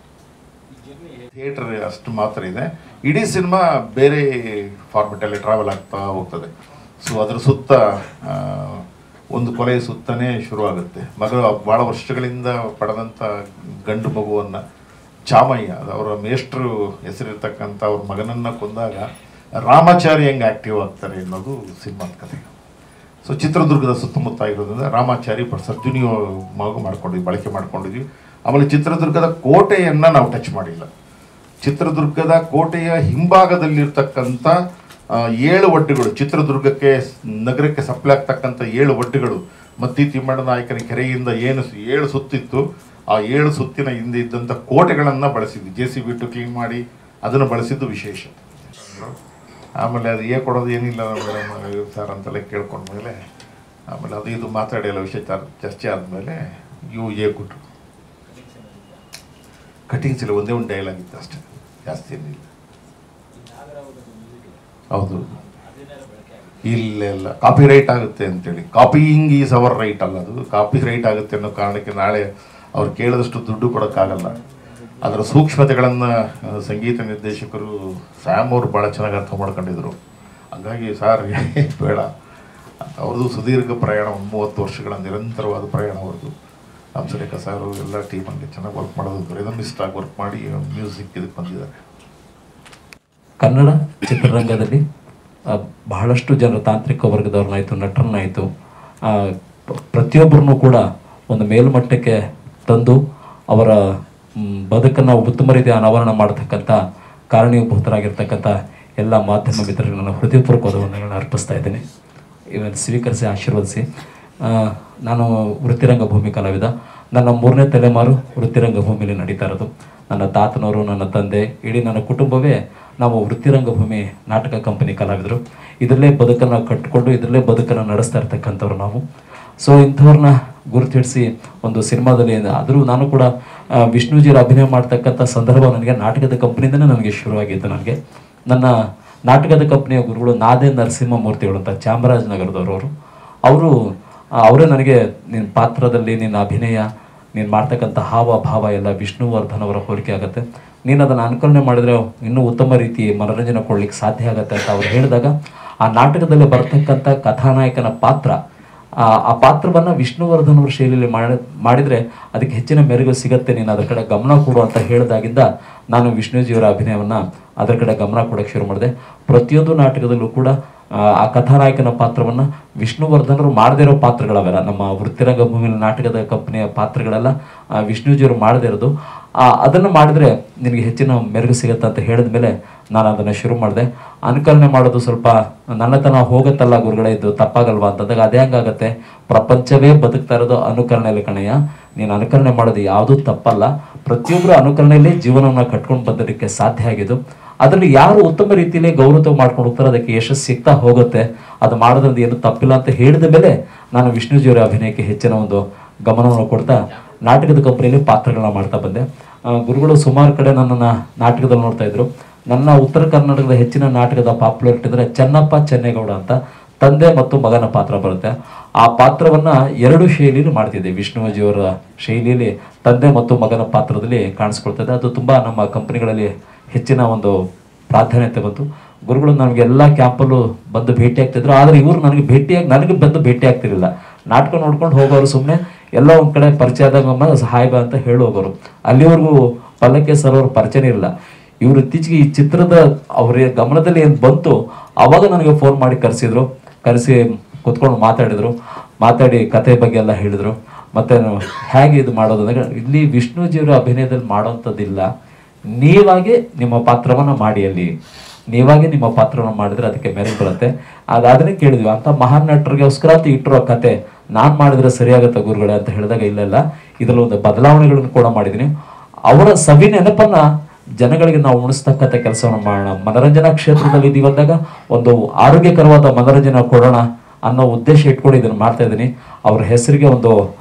ಥಿಯೇಟರ್ ಅಷ್ಟು ಮಾತ್ರ ಇದೆ. ಇಡೀ ಸಿನಿಮಾ ಬೇರೆ ಫಾರ್ಮೆಟಲ್ಲಿ ಟ್ರಾವೆಲ್ ಆಗ್ತಾ ಹೋಗ್ತದೆ. ಸೊ ಅದರ ಸುತ್ತ ಒಂದು ಕೊಲೆಯ ಸುತ್ತನೇ ಶುರುವಾಗುತ್ತೆ. ಮಗಳು ಭಾಳ ವರ್ಷಗಳಿಂದ ಪಡೆದಂಥ ಗಂಡು ಮಗುವನ್ನು ಚಾಮಯ್ಯ, ಅದು ಅವರ ಮೇಷ್ಟ್ರು ಹೆಸರಿರ್ತಕ್ಕಂಥ ಅವ್ರ ಮಗನನ್ನು ಕೊಂದಾಗ ರಾಮಾಚಾರಿ ಹೆಂಗೆ ಆ್ಯಕ್ಟಿವ್ ಆಗ್ತಾರೆ ಅನ್ನೋದು ಸಿನಿಮಾದ ಕಥೆ. ಸೊ ಚಿತ್ರದುರ್ಗದ ಸುತ್ತಮುತ್ತ ಇರೋದ್ರಿಂದ ರಾಮಾಚಾರಿ ಸದ್ವಿನಿಯೋಗ ಬಳಕೆ ಮಾಡ್ಕೊಂಡಿದ್ವಿ. ಆಮೇಲೆ ಚಿತ್ರದುರ್ಗದ ಕೋಟೆಯನ್ನು ನಾವು ಟಚ್ ಮಾಡಿಲ್ಲ. ಚಿತ್ರದುರ್ಗದ ಕೋಟೆಯ ಹಿಂಭಾಗದಲ್ಲಿರ್ತಕ್ಕಂಥ 7 ಒಡ್ಡುಗಳು, ಚಿತ್ರದುರ್ಗಕ್ಕೆ ನಗರಕ್ಕೆ ಸಪ್ಲೈ ಆಗ್ತಕ್ಕಂಥ 7 ಒಡ್ಡುಗಳು, ಮತ್ತಿ ತಿಮ್ಮಣ್ಣ ನಾಯಕನ ಕೆರೆಯಿಂದ ಏನು 7 ಸುತ್ತಿತ್ತು, ಆ 7 ಸುತ್ತಿನ ಹಿಂದೆ ಇದ್ದಂಥ ಕೋಟೆಗಳನ್ನು ಬಳಸಿದ್ವಿ. JCB ಬಿಟ್ಟು ಕ್ಲೀನ್ ಮಾಡಿ ಅದನ್ನು ಬಳಸಿದ್ದು ವಿಶೇಷ. ಆಮೇಲೆ ಅದು ಕೊಡೋದು ಏನಿಲ್ಲ ಮೇಡಮ್ ಸರ್ ಅಂತೆಲ್ಲ ಕೇಳ್ಕೊಂಡ್ಮೇಲೆ ಆಮೇಲೆ ಅದು ಇದು ಮಾತಾಡಿಲ್ಲ. ವಿಷಯ ಚರ್ಚೆ ಆದಮೇಲೆ ಕೊಟ್ಟರು. ಕಟಿಂಗ್ಸ್ ಇಲ್ಲ, ಒಂದೇ ಒಂದು ಡೈಲಾಗ್ ಇತ್ತು ಅಷ್ಟೇ, ಜಾಸ್ತಿ ಏನಿಲ್ಲ. ಹೌದು, ಇಲ್ಲ ಕಾಪಿ ರೈಟ್ ಆಗುತ್ತೆ ಅಂತೇಳಿ. ಕಾಪಿಯಿಂಗ್ ಈಸ್ ಅವರ್ ರೈಟ್ ಅಲ್ಲ, ಅದು ಕಾಪಿ ರೈಟ್ ಆಗುತ್ತೆ ಅನ್ನೋ ಕಾರಣಕ್ಕೆ ನಾಳೆ ಅವ್ರು ಕೇಳಿದಷ್ಟು ದುಡ್ಡು ಕೊಡೋಕ್ಕಾಗಲ್ಲ. ಅದರ ಸೂಕ್ಷ್ಮತೆಗಳನ್ನು ಸಂಗೀತ ನಿರ್ದೇಶಕರು ಸ್ಯಾಮ್ ಅವರು ಭಾಳ ಚೆನ್ನಾಗಿ ಅರ್ಥ ಮಾಡ್ಕೊಂಡಿದ್ರು. ಹಾಗಾಗಿ ಸಾರ್ ಬೇಡ, ಅವ್ರದ್ದು ಸುದೀರ್ಘ ಪ್ರಯಾಣ, 30 ವರ್ಷಗಳ ನಿರಂತರವಾದ ಪ್ರಯಾಣ ಅವ್ರದ್ದು. ಹಂಸಲೇಖ ಸಾರು ಎಲ್ಲ ಟೀಮಲ್ಲಿ ಚೆನ್ನಾಗಿ ವರ್ಕ್ ಮಾಡೋದು, ರಿದಮಿಸ್ಟ್ ಆಗಿ ವರ್ಕ್ ಮಾಡಿ ಮ್ಯೂಸಿಕ್ ಇದಕ್ಕೆ ಬಂದಿದ್ದಾರೆ.
ಕನ್ನಡ ಚಿತ್ರರಂಗದಲ್ಲಿ ಬಹಳಷ್ಟು ಜನರು ತಾಂತ್ರಿಕ ವರ್ಗದವ್ರನ್ನಾಯಿತು, ನಟರನ್ನಾಯಿತು, ಪ್ರತಿಯೊಬ್ಬರನ್ನು ಕೂಡ ಒಂದು ಮೇಲ್ಮಟ್ಟಕ್ಕೆ ತಂದು ಅವರ ಬದುಕನ್ನು ಉತ್ತಮ ರೀತಿಯ ಅನಾವರಣ ಮಾಡತಕ್ಕಂಥ ಕಾರಣೀಭೂತರಾಗಿರ್ತಕ್ಕಂಥ ಎಲ್ಲ ಮಾಧ್ಯಮ ಮಿತ್ರರಿಗೆ ನಾನು ಹೃದಯಪೂರ್ವಕವಾದ ವಂದನೆಗಳನ್ನು ಅರ್ಪಿಸ್ತಾ ಇದ್ದೇನೆ. ಇವತ್ತು ಸ್ವೀಕರಿಸಿ ಆಶೀರ್ವದಿಸಿ. ನಾನು ವೃತ್ತಿರಂಗ ಭೂಮಿ ಕಲಾವಿದ. ನನ್ನ 3ನೇ ತಲೆಮಾರು ವೃತ್ತಿರಂಗ ಭೂಮಿಯಲ್ಲಿ ನಡೀತಾ ಇರೋದು. ನನ್ನ ತಾತನವರು, ನನ್ನ ತಂದೆ, ಇಡೀ ನನ್ನ ಕುಟುಂಬವೇ ನಾವು ವೃತ್ತಿರಂಗ ಭೂಮಿ ನಾಟಕ ಕಂಪನಿ ಕಲಾವಿದರು. ಇದರಲ್ಲೇ ಬದುಕನ್ನು ಕಟ್ಟಿಕೊಂಡು ಇದರಲ್ಲೇ ಬದುಕನ್ನು ನಡೆಸ್ತಾ ಇರ್ತಕ್ಕಂಥವ್ರು ನಾವು. ಸೊ ಇಂಥವ್ರನ್ನ ಗುರುತಿಡಿಸಿ ಒಂದು ಸಿನಿಮಾದಲ್ಲಿ, ಆದರೂ ನಾನು ಕೂಡ ವಿಷ್ಣುಜಿಯರ ಅಭಿನಯ ಮಾಡ್ತಕ್ಕಂಥ ಸಂದರ್ಭ ನನಗೆ ನಾಟಕದ ಕಂಪ್ನಿಯಿಂದನೇ ನನಗೆ ಶುರುವಾಗಿತ್ತು. ನನಗೆ ನನ್ನ ನಾಟಕದ ಕಂಪ್ನಿಯ ಗುರುಗಳು ನಾದೇ ನರಸಿಂಹಮೂರ್ತಿಗಳು ಅಂತ ಚಾಮರಾಜನಗರದವರು. ಅವರೇ ನನಗೆ ನಿನ್ನ ಪಾತ್ರದಲ್ಲಿ ನಿನ್ನ ಅಭಿನಯ, ನೀನು ಮಾಡ್ತಕ್ಕಂಥ ಹಾವ ಭಾವ ಎಲ್ಲ ವಿಷ್ಣುವರ್ಧನ್ ಅವರ ಹೋಲಿಕೆ ಆಗುತ್ತೆ, ನೀನು ಅದನ್ನು ಅನುಕರಣೆ ಮಾಡಿದರೆ ಇನ್ನೂ ಉತ್ತಮ ರೀತಿ ಮನೋರಂಜನೆ ಕೊಡ್ಲಿಕ್ಕೆ ಸಾಧ್ಯ ಆಗುತ್ತೆ ಅಂತ ಅವ್ರು ಹೇಳಿದಾಗ, ಆ ನಾಟಕದಲ್ಲಿ ಬರ್ತಕ್ಕಂಥ ಕಥಾನಾಯಕನ ಪಾತ್ರ, ಆ ಪಾತ್ರವನ್ನು ವಿಷ್ಣುವರ್ಧನ್ ಅವ್ರ ಶೈಲಿಯಲ್ಲಿ ಮಾಡಿದರೆ ಅದಕ್ಕೆ ಹೆಚ್ಚಿನ ಮೆರುಗು ಸಿಗುತ್ತೆ, ನೀನು ಅದರ ಕಡೆ ಗಮನ ಕೊಡು ಅಂತ ಹೇಳಿದಾಗಿಂದ ನಾನು ವಿಷ್ಣುಜಿಯವರ ಅಭಿನಯವನ್ನು ಅದರ ಕಡೆ ಗಮನ ಕೊಡೋಕ್ಕೆ ಶುರು ಮಾಡಿದೆ. ಪ್ರತಿಯೊಂದು ನಾಟಕದಲ್ಲೂ ಕೂಡ ಆ ಕಥಾನಾಯಕನ ಪಾತ್ರವನ್ನು ವಿಷ್ಣುವರ್ಧನರು ಮಾಡದೇ ಇರೋ ಪಾತ್ರಗಳವೆಲ್ಲ, ನಮ್ಮ ವೃತ್ತಿರಂಗ ಭೂಮಿ ನಾಟಕದ ಕಂಪನಿಯ ಪಾತ್ರಗಳೆಲ್ಲ ವಿಷ್ಣುಜಿಯವರು ಮಾಡದೇ ಇರೋದು. ಅದನ್ನು ಮಾಡಿದರೆ ನಿನಗೆ ಹೆಚ್ಚಿನ ಮೆರುಗು ಸಿಗುತ್ತೆ ಅಂತ ಹೇಳಿದ ಮೇಲೆ ನಾನು ಅದನ್ನು ಶುರು ಮಾಡಿದೆ. ಅನುಕರಣೆ ಮಾಡೋದು ಸ್ವಲ್ಪ ನನ್ನತನ ಹೋಗುತ್ತಲ್ಲ ಗುರುಗಳೇ, ಇದು ತಪ್ಪಾಗಲ್ವಾ ಅಂತಂದಾಗ, ಅದೇ ಹಂಗಾಗತ್ತೆ, ಪ್ರಪಂಚವೇ ಬದುಕ್ತಾ ಇರೋದು ಅನುಕರಣೆಯಲ್ಲಿ ಕಣಯ್ಯ, ನೀನು ಅನುಕರಣೆ ಮಾಡೋದು ಯಾವುದೂ ತಪ್ಪಲ್ಲ, ಪ್ರತಿಯೊಬ್ಬರು ಅನುಕರಣೆಯಲ್ಲಿ ಜೀವನವನ್ನು ಕಟ್ಕೊಂಡು ಬಂದೋದಕ್ಕೆ ಸಾಧ್ಯ ಆಗಿದ್ದು. ಅದರಲ್ಲಿ ಯಾರು ಉತ್ತಮ ರೀತಿಯಲ್ಲಿ ಗೌರವ ಮಾಡ್ಕೊಂಡು ಹೋಗ್ತಾರೆ ಅದಕ್ಕೆ ಯಶಸ್ಸು ಸಿಗ್ತಾ ಹೋಗುತ್ತೆ, ಅದು ಮಾಡೋದ್ರಿಂದ ಏನು ತಪ್ಪಿಲ್ಲ ಅಂತ ಹೇಳಿದ ಮೇಲೆ ನಾನು ವಿಷ್ಣುಜಿಯವರ ಅಭಿನಯಕ್ಕೆ ಹೆಚ್ಚಿನ ಒಂದು ಗಮನವನ್ನು ಕೊಡ್ತಾ ನಾಟಕದ ಕಂಪನಿಯಲ್ಲಿ ಪಾತ್ರಗಳನ್ನ ಮಾಡ್ತಾ ಬಂದೆ. ಗುರುಗಳು ಸುಮಾರು ಕಡೆ ನನ್ನನ್ನು ನಾಟಕದಲ್ಲಿ ನೋಡ್ತಾ ಇದ್ರು. ನನ್ನ ಉತ್ತರ ಕರ್ನಾಟಕದ ಹೆಚ್ಚಿನ ನಾಟಕದ ಪಾಪ್ಯುಲಾರಿಟಿ ಅಂದರೆ ಚೆನ್ನಪ್ಪ ಚೆನ್ನೇಗೌಡ ಅಂತ ತಂದೆ ಮತ್ತು ಮಗನ ಪಾತ್ರ ಬರುತ್ತೆ. ಆ ಪಾತ್ರವನ್ನು 2 ಶೈಲಿಯಲ್ಲಿ ಮಾಡ್ತಿದ್ದೆ. ವಿಷ್ಣುಜಿಯವರ ಶೈಲಿಯಲ್ಲಿ ತಂದೆ ಮತ್ತು ಮಗನ ಪಾತ್ರದಲ್ಲಿ ಕಾಣಿಸ್ಕೊಳ್ತದೆ. ಅದು ತುಂಬ ನಮ್ಮ ಕಂಪನಿಗಳಲ್ಲಿ ಹೆಚ್ಚಿನ ಒಂದು ಪ್ರಾಧಾನ್ಯತೆ ಬಂತು. ಗುರುಗಳು ನಮಗೆಲ್ಲ ಕ್ಯಾಂಪಲ್ಲೂ ಬಂದು ಭೇಟಿ ಆಗ್ತಿದ್ರು, ಆದರೆ ಇವರು ನನಗೆ ಬಂದು ಭೇಟಿ ಆಗ್ತಿರಲಿಲ್ಲ. ನಾಟಕ ನೋಡ್ಕೊಂಡು ಹೋಗೋರು, ಸುಮ್ಮನೆ ಎಲ್ಲ ಒಂದು ಕಡೆ ಪರಿಚಯ ಆದಾಗ ಸಹಾಯ ಅಂತ ಹೇಳಿ ಹೋಗೋರು. ಅಲ್ಲಿವರೆಗೂ ಪಲ್ಲಕ್ಕೆ ಸರ್ ಅವ್ರ ಪರಿಚಯನೇ ಇರಲಿಲ್ಲ. ಇವರು ಇತ್ತೀಚೆಗೆ ಈ ಚಿತ್ರದ ಅವ್ರ ಗಮನದಲ್ಲಿ ಏನು ಬಂತು ಆವಾಗ ನನಗೆ ಫೋನ್ ಮಾಡಿ ಕರೆಸಿ ಕೂತ್ಕೊಂಡು ಮಾತಾಡಿ ಕತೆ ಬಗ್ಗೆ ಎಲ್ಲ ಹೇಳಿದರು. ಮತ್ತು ಹೇಗೆ ಇದು ಮಾಡೋದು ಅಂದರೆ, ಇಲ್ಲಿ ವಿಷ್ಣುಜಿಯವರ ಅಭಿನಯದಲ್ಲಿ ಮಾಡೋವಂಥದ್ದಿಲ್ಲ, ನೀವಾಗೆ ನಿಮ್ಮ ಪಾತ್ರವನ್ನು ಮಾಡಿ, ಅಲ್ಲಿ ನೀವಾಗೆ ನಿಮ್ಮ ಪಾತ್ರವನ್ನು ಮಾಡಿದ್ರೆ ಅದಕ್ಕೆ ಮೆರುಗು ಬರುತ್ತೆ. ಅದನ್ನೇ ಕೇಳಿದ್ವಿ, ಅಂತ ಮಹಾನ್ ನಟರಿಗೋಸ್ಕರ ಅಂತ ಇಟ್ಟಿರೋ ಕತೆ ನಾನು ಮಾಡಿದ್ರೆ ಸರಿಯಾಗುತ್ತೆ ಗುರುಗಳೇ ಅಂತ ಹೇಳಿದಾಗ, ಇಲ್ಲ ಇದರಲ್ಲಿ ಒಂದು ಬದಲಾವಣೆಗಳನ್ನು ಕೂಡ ಮಾಡಿದ್ದೀನಿ. ಅವರ ಸವಿ ನೆನಪನ್ನು ಜನಗಳಿಗೆ ನಾವು ಉಣಿಸ್ತಕ್ಕಂಥ ಕೆಲಸವನ್ನು ಮಾಡೋಣ, ಮನೋರಂಜನಾ ಕ್ಷೇತ್ರದಲ್ಲಿ ಇದೀವಿ ಅಂದಾಗ ಒಂದು ಆರೋಗ್ಯಕರವಾದ ಮನೋರಂಜನೆ ಕೊಡೋಣ ಅನ್ನೋ ಉದ್ದೇಶ ಇಟ್ಕೊಂಡು ಇದನ್ನು ಮಾಡ್ತಾ ಇದ್ದೀನಿ. ಅವ್ರ ಹೆಸರಿಗೆ ಒಂದು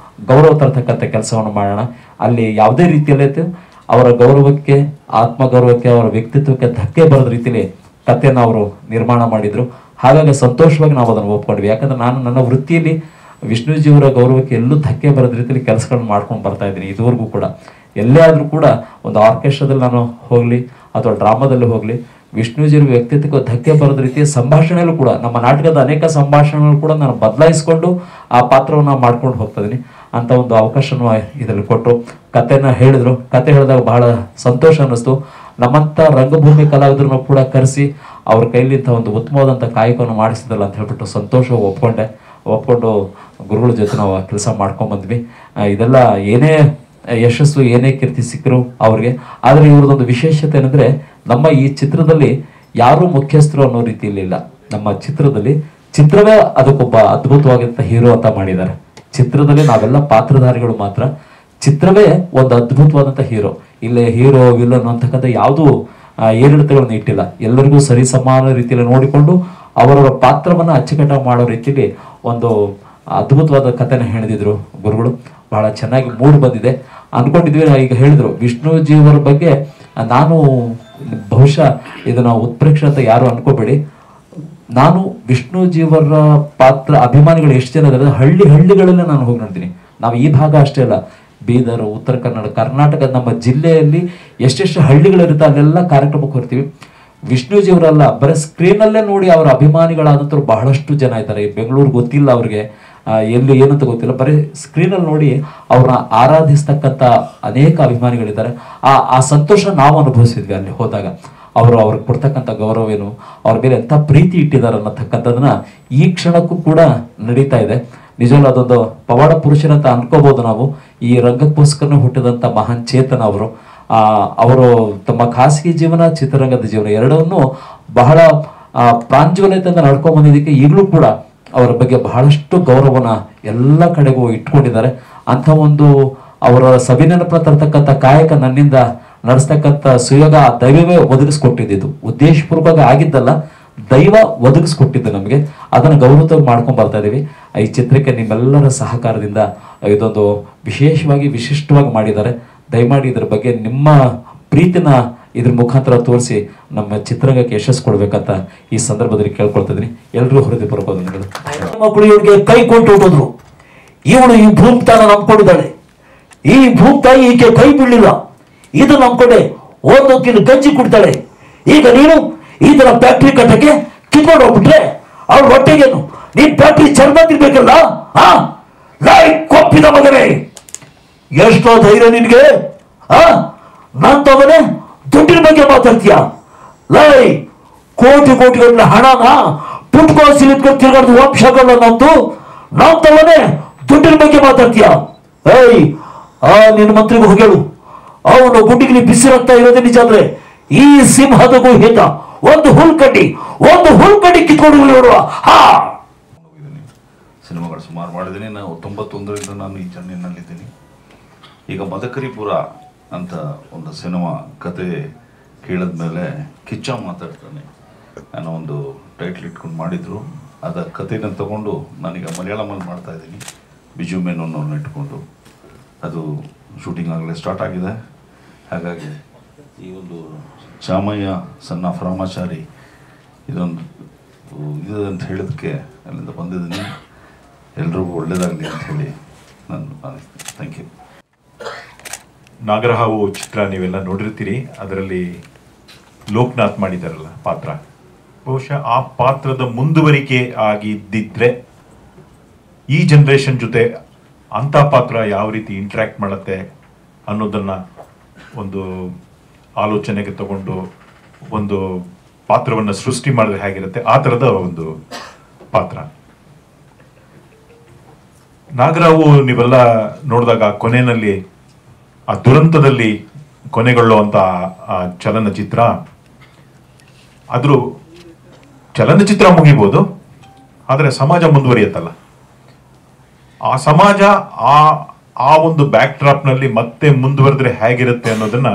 ಗೌರವ ತರ್ತಕ್ಕಂಥ ಕೆಲಸವನ್ನು ಮಾಡೋಣ. ಅಲ್ಲಿ ಯಾವುದೇ ರೀತಿಯಲ್ಲೈತೆ ಅವರ ಗೌರವಕ್ಕೆ, ಆತ್ಮಗೌರವಕ್ಕೆ, ಅವರ ವ್ಯಕ್ತಿತ್ವಕ್ಕೆ ಧಕ್ಕೆ ಬರೋದ ರೀತಿಯಲ್ಲಿ ಕಥೆಯನ್ನು ಅವರು ನಿರ್ಮಾಣ ಮಾಡಿದರು. ಹಾಗಾಗಿ ಸಂತೋಷವಾಗಿ ನಾವು ಅದನ್ನು ಒಪ್ಕೊಂಡ್ವಿ. ಯಾಕಂದ್ರೆ ನಾನು ನನ್ನ ವೃತ್ತಿಯಲ್ಲಿ ವಿಷ್ಣುಜಿಯವರ ಗೌರವಕ್ಕೆ ಎಲ್ಲೂ ಧಕ್ಕೆ ಬರೋದ ರೀತಿಯಲ್ಲಿ ಕೆಲಸಗಳನ್ನ ಮಾಡ್ಕೊಂಡು ಬರ್ತಾ ಇದ್ದೀನಿ. ಇದುವರೆಗೂ ಕೂಡ ಎಲ್ಲೇ ಆದರೂ ಕೂಡ ಒಂದು ಆರ್ಕೆಸ್ಟ್ರಾದಲ್ಲಿ ನಾನು ಹೋಗಲಿ ಅಥವಾ ಡ್ರಾಮಾದಲ್ಲಿ ಹೋಗಲಿ, ವಿಷ್ಣುಜಿಯವರ ವ್ಯಕ್ತಿತ್ವಕ್ಕೆ ಧಕ್ಕೆ ಬರೋದ ರೀತಿಯ ಸಂಭಾಷಣೆಯಲ್ಲೂ ಕೂಡ, ನಮ್ಮ ನಾಟಕದ ಅನೇಕ ಸಂಭಾಷಣೆಗಳು ಕೂಡ ನಾನು ಬದಲಾಯಿಸಿಕೊಂಡು ಆ ಪಾತ್ರವನ್ನು ಮಾಡ್ಕೊಂಡು ಹೋಗ್ತಾ ಇದ್ದೀನಿ ಅಂತ ಒಂದು ಅವಕಾಶನೂ ಇದರಲ್ಲಿ ಕೊಟ್ಟರು. ಕಥೆನ ಹೇಳಿದ್ರು. ಕತೆ ಹೇಳಿದಾಗ ಬಹಳ ಸಂತೋಷ ಅನ್ನಿಸ್ತು. ನಮ್ಮಂಥ ರಂಗಭೂಮಿ ಕಲಾವಿದರನ್ನು ಕೂಡ ಕರೆಸಿ ಅವ್ರ ಕೈಲಿಂತ ಒಂದು ಉತ್ತಮವಾದಂಥ ಕಾಯಕವನ್ನು ಮಾಡಿಸಿದಲ್ಲ ಅಂತ ಹೇಳ್ಬಿಟ್ಟು ಸಂತೋಷವಾಗಿ ಒಪ್ಕೊಂಡು ಗುರುಗಳ ಜೊತೆ ನಾವು ಕೆಲಸ ಮಾಡ್ಕೊಂಡ್ಬಂದ್ವಿ. ಇದೆಲ್ಲ ಏನೇ ಯಶಸ್ಸು, ಏನೇ ಕೀರ್ತಿ ಸಿಕ್ಕರು ಅವ್ರಿಗೆ. ಆದರೆ ಇವ್ರದ್ದೊಂದು ವಿಶೇಷತೆ ಏನಂದರೆ, ನಮ್ಮ ಈ ಚಿತ್ರದಲ್ಲಿ ಯಾರೂ ಮುಖ್ಯಸ್ಥರು ಅನ್ನೋ ರೀತಿಯಲ್ಲಿ ಇಲ್ಲ. ನಮ್ಮ ಚಿತ್ರವೇ ಅದಕ್ಕೊಬ್ಬ ಅದ್ಭುತವಾಗಿದ್ದ ಹೀರೋ ಅಂತ ಮಾಡಿದ್ದಾರೆ. ಚಿತ್ರದಲ್ಲಿ ನಾವೆಲ್ಲ ಪಾತ್ರಧಾರಿಗಳು ಮಾತ್ರ, ಚಿತ್ರವೇ ಒಂದು ಅದ್ಭುತವಾದಂಥ ಹೀರೋ. ಇಲ್ಲೇ ಹೀರೋ ವಿಲನ್ ಅಂತಕ್ಕಂಥ ಯಾವುದೂ ಏರಿಳಿತಗಳನ್ನು ಇಟ್ಟಿಲ್ಲ. ಎಲ್ಲರಿಗೂ ಸರಿ ಸಮಾನ ರೀತಿಯಲ್ಲಿ ನೋಡಿಕೊಂಡು ಅವರವರ ಪಾತ್ರವನ್ನು ಅಚ್ಚುಕಟ್ಟಾಗಿ ಮಾಡೋ ರೀತಿಯಲ್ಲಿ ಒಂದು ಅದ್ಭುತವಾದ ಕಥೆನ ಹೇಳಿದ್ರು ಗುರುಗಳು. ಬಹಳ ಚೆನ್ನಾಗಿ ಮೂಡ್ ಬಂದಿದೆ ಅನ್ಕೊಂಡಿದ್ವಿ. ಈಗ ಹೇಳಿದ್ರು ವಿಷ್ಣುಜಿಯವರ ಬಗ್ಗೆ ನಾನು ಬಹುಶಃ ಇದನ್ನ ಉತ್ಪ್ರೇಕ್ಷೆ ಅಂತ ಯಾರು ಅನ್ಕೋಬೇಡಿ, ನಾನು ವಿಷ್ಣುಜಿಯವರ ಪಾತ್ರ ಅಭಿಮಾನಿಗಳು ಎಷ್ಟು ಜನ ಇದ್ದಾರೆ, ಹಳ್ಳಿಗಳಲ್ಲೇ ನಾನು ಹೋಗಿ ನೋಡ್ತೀನಿ. ನಾವು ಈ ಭಾಗ ಅಷ್ಟೇ ಅಲ್ಲ, ಬೀದರ್, ಉತ್ತರ ಕನ್ನಡ, ಕರ್ನಾಟಕದ ನಮ್ಮ ಜಿಲ್ಲೆಯಲ್ಲಿ ಎಷ್ಟೆಷ್ಟು ಹಳ್ಳಿಗಳಿರುತ್ತೆ ಅಲ್ಲೆಲ್ಲ ಕಾರ್ಯಕ್ರಮಕ್ಕೆ ಹೋಗ್ತೀವಿ. ವಿಷ್ಣುಜಿಯವರಲ್ಲ, ಬರೀ ಸ್ಕ್ರೀನಲ್ಲೇ ನೋಡಿ ಅವರ ಅಭಿಮಾನಿಗಳಾದಂಥವ್ರು ಬಹಳಷ್ಟು ಜನ ಇದ್ದಾರೆ. ಬೆಂಗಳೂರು ಗೊತ್ತಿಲ್ಲ ಅವ್ರಿಗೆ, ಎಲ್ಲಿ ಏನಂತ ಗೊತ್ತಿಲ್ಲ, ಬರೀ ಸ್ಕ್ರೀನಲ್ಲಿ ನೋಡಿ ಅವ್ರನ್ನ ಆರಾಧಿಸ್ತಕ್ಕಂಥ ಅನೇಕ ಅಭಿಮಾನಿಗಳಿದ್ದಾರೆ. ಆ ಸಂತೋಷ ನಾವು ಅನುಭವಿಸಿದ್ವಿ ಅಲ್ಲಿ ಹೋದಾಗ. ಅವ್ರಿಗೆ ಕೊಡ್ತಕ್ಕಂಥ ಗೌರವ ಏನು, ಅವ್ರ ಮೇಲೆ ಎಂಥ ಪ್ರೀತಿ ಇಟ್ಟಿದ್ದಾರೆ ಅನ್ನತಕ್ಕಂಥದನ್ನ ಈ ಕ್ಷಣಕ್ಕೂ ಕೂಡ ನಡೀತಾ ಇದೆ. ನಿಜವಲ್ಲ ಅದೊಂದು ಪವಾಡ ಪುರುಷರಂತ ಅನ್ಕೋಬಹುದು ನಾವು. ಈ ರಂಗಕ್ಕೋಸ್ಕರ ಹುಟ್ಟಿದಂಥ ಮಹಾನ್ ಚೇತನ ಅವರು ತಮ್ಮ ಖಾಸಗಿ ಜೀವನ, ಚಿತ್ರರಂಗದ ಜೀವನ ಎರಡನ್ನೂ ಬಹಳ ಪ್ರಾಂಜಲತೆಯಿಂದ ನಡ್ಕೊಂಡ್ ಬಂದಿದ್ದಕ್ಕೆ ಈಗಲೂ ಕೂಡ ಅವರ ಬಗ್ಗೆ ಬಹಳಷ್ಟು ಗೌರವನ ಎಲ್ಲ ಕಡೆಗೂ ಇಟ್ಕೊಂಡಿದ್ದಾರೆ. ಅಂಥ ಒಂದು ಅವರ ಸವಿನೆನಪನ ತರ್ತಕ್ಕಂಥ ಕಾಯಕ ನನ್ನಿಂದ ನಡೆಸ್ತಕ್ಕಂಥ ಸುಯೋಗ ದೈವವೇ ಒದಗಿಸ್ಕೊಟ್ಟಿದ್ದು, ಉದ್ದೇಶಪೂರ್ವಕವಾಗಿ ಆಗಿದ್ದಲ್ಲ, ದೈವ ಒದಗಿಸ್ಕೊಟ್ಟಿದ್ದು ನಮಗೆ. ಅದನ್ನು ಗೌರವವಾಗಿ ಮಾಡ್ಕೊಂಡು ಬರ್ತಾ ಇದೀವಿ. ಈ ಚಿತ್ರಕ್ಕೆ ನಿಮ್ಮೆಲ್ಲರ ಸಹಕಾರದಿಂದ ಇದೊಂದು ವಿಶಿಷ್ಟವಾಗಿ ಮಾಡಿದ್ದಾರೆ. ದಯಮಾಡಿ ಇದ್ರ ಬಗ್ಗೆ ನಿಮ್ಮ ಪ್ರೀತಿನ ಇದ್ರ ಮುಖಾಂತರ ತೋರಿಸಿ ನಮ್ಮ ಚಿತ್ರರಂಗಕ್ಕೆ ಯಶಸ್ಸು ಕೊಡ್ಬೇಕಂತ ಈ ಸಂದರ್ಭದಲ್ಲಿ ಕೇಳ್ಕೊಳ್ತಿದ್ದೀನಿ. ಎಲ್ಲರೂ ಹೃದಯಪೂರ್ವಕ ವಂದನೆಗಳು.
ಮಕ್ಕಳು ಇವರಿಗೆ ಕೈ ಕೊಟ್ಟು ಹೋದ್ರು. ಇವಳು ಈ ಭೂಮಿತಾನ ನಂಬ್ಕೊಂಡಿದ್ದಾಳೆ. ಈ ಭೂಮಿತಾಯಿ ಈಕೆ ಕೈ ಬಿಡಲಿಲ್ಲ. ಇದು ನಂಬ್ಕೊಂಡೆ ಒಂದೊಂದು ಗಂಜಿ ಕುಡ್ತಾಳೆ. ಈಗ ನೀನು ಈ ತರ ಫ್ಯಾಕ್ಟ್ರಿ ಕಟ್ಟಕ್ಕೆ ಕಿತ್ಕೊಂಡು ಹೋಗ್ಬಿಟ್ರೆ ಅವ್ರ ಹೊಟ್ಟೆಗೇನು? ನೀನ್ ಫ್ಯಾಕ್ಟ್ರಿ ಚೆನ್ನಾಗಿರ್ಬೇಕಲ್ಲ. ಕೊಪ್ಪಿದ ಮಗನೇ, ಎಷ್ಟೋ ಧೈರ್ಯ ನಿನ್ಗೆ? ನಾನ್ ತವನೆ ದುಡ್ಡಿನ ಬಗ್ಗೆ ಮಾತಾಡ್ತೀಯ? ಕೋಟಿಗಟ್ಟಲೆ ಹಣನ ಪುಟ್ಕೋಸಿಲಿಟ್ಕೊಂಡು ತಿರ್ಗಾಡ್ದು ವಂಶಗಲ್ಲ ನಂದು. ನಾನ್ ತವನೆ ದುಡ್ಡಿನ ಬಗ್ಗೆ ಮಾತಾಡ್ತೀಯ? ನಿನ್ನ ಮಂತ್ರಿಗೂ ಹೋಗ್ಯಾಳು, ಅವನು ಗುಂಡಿಗೆ ನೀ ಬಿಸಿ ರಕ್ತ ಇರೋದೇ ನಿಜ ಅಂದ್ರೆ ಈ ಸಿಂಹದಗೂ ಹೇತ ಒಂದು ಹುಲ್ಕಡ್ಡಿ ಕಿತ್ಕೊಂಡು ನೋಡುವ.
ಸಿನಿಮಾಗಳು ಸುಮಾರು ಮಾಡಿದ್ದೀನಿ. ನಾವು 91ರಿಂದ ನಾನು ಈ ಚೆನ್ನೈನಲ್ಲಿದ್ದೀನಿ. ಈಗ ಮದಕರಿಪುರ ಅಂತ ಒಂದು ಸಿನಿಮಾ ಕತೆ ಕೇಳಿದ ಮೇಲೆ ಕಿಚ್ಚ ಮಾತಾಡ್ತಾನೆ ಅನ್ನೋ ಒಂದು ಟೈಟ್ಲ್ ಇಟ್ಕೊಂಡು ಮಾಡಿದ್ರು. ಅದ ಕಥೆನ ತಗೊಂಡು ನಾನೀಗ ಮಲಯಾಳಮಲ್ಲಿ ಮಾಡ್ತಾ ಇದ್ದೀನಿ, ಬಿಜು ಮೆನೋನವ್ರನ್ನ ಇಟ್ಕೊಂಡು. ಅದು ಶೂಟಿಂಗ್ ಆಗಲೇ ಸ್ಟಾರ್ಟ್ ಆಗಿದೆ. ಹಾಗಾಗಿ ಈ ಒಂದು ಚಾಮಯ್ಯ ಸಣ್ಣ ರಾಮಾಚಾರಿ ಇದೊಂದು ಇದು ಅಂತ ಹೇಳೋದಕ್ಕೆ ಅಲ್ಲಿಂದ ಬಂದಿದ್ದೀನಿ. ಎಲ್ರಿಗೂ ಒಳ್ಳೇದಾಗಲಿ ಅಂತ ಹೇಳಿ ನಾನು ಭಾವಿಸ್ತೀನಿ. Thank you.
ನಾಗರಹಾವು ಚಿತ್ರ ನೀವೆಲ್ಲ ನೋಡಿರ್ತೀರಿ. ಅದರಲ್ಲಿ ಲೋಕನಾಥ್ ಮಾಡಿದಾರಲ್ಲ ಪಾತ್ರ, ಬಹುಶಃ ಆ ಪಾತ್ರದ ಮುಂದುವರಿಕೆ ಆಗಿದ್ದಿದ್ರೆ ಈ ಜನ್ರೇಷನ್ ಜೊತೆ ಅಂಥ ಪಾತ್ರ ಯಾವ ರೀತಿ ಇಂಟ್ರ್ಯಾಕ್ಟ್ ಮಾಡುತ್ತೆ ಅನ್ನೋದನ್ನು ಒಂದು ಆಲೋಚನೆಗೆ ತಗೊಂಡು ಒಂದು ಪಾತ್ರವನ್ನು ಸೃಷ್ಟಿ ಮಾಡಿದ್ರೆ ಹೇಗಿರುತ್ತೆ ಆ ಥರದ ಒಂದು ಪಾತ್ರ. ನಾಗರಾವು ನೀವೆಲ್ಲ ನೋಡಿದಾಗ ಕೊನೆಯಲ್ಲಿ ಆ ದುರಂತದಲ್ಲಿ ಕೊನೆಗೊಳ್ಳುವಂಥ ಆ ಚಲನಚಿತ್ರ, ಆದರೂ ಚಲನಚಿತ್ರ ಮುಗಿಬೋದು, ಆದರೆ ಸಮಾಜ ಮುಂದುವರಿಯುತ್ತಲ್ಲ, ಆ ಸಮಾಜ ಆ ಒಂದು ಬ್ಯಾಕ್ ಡ್ರಾಪ್ನಲ್ಲಿ ಮತ್ತೆ ಮುಂದುವರೆದ್ರೆ ಹೇಗಿರುತ್ತೆ ಅನ್ನೋದನ್ನ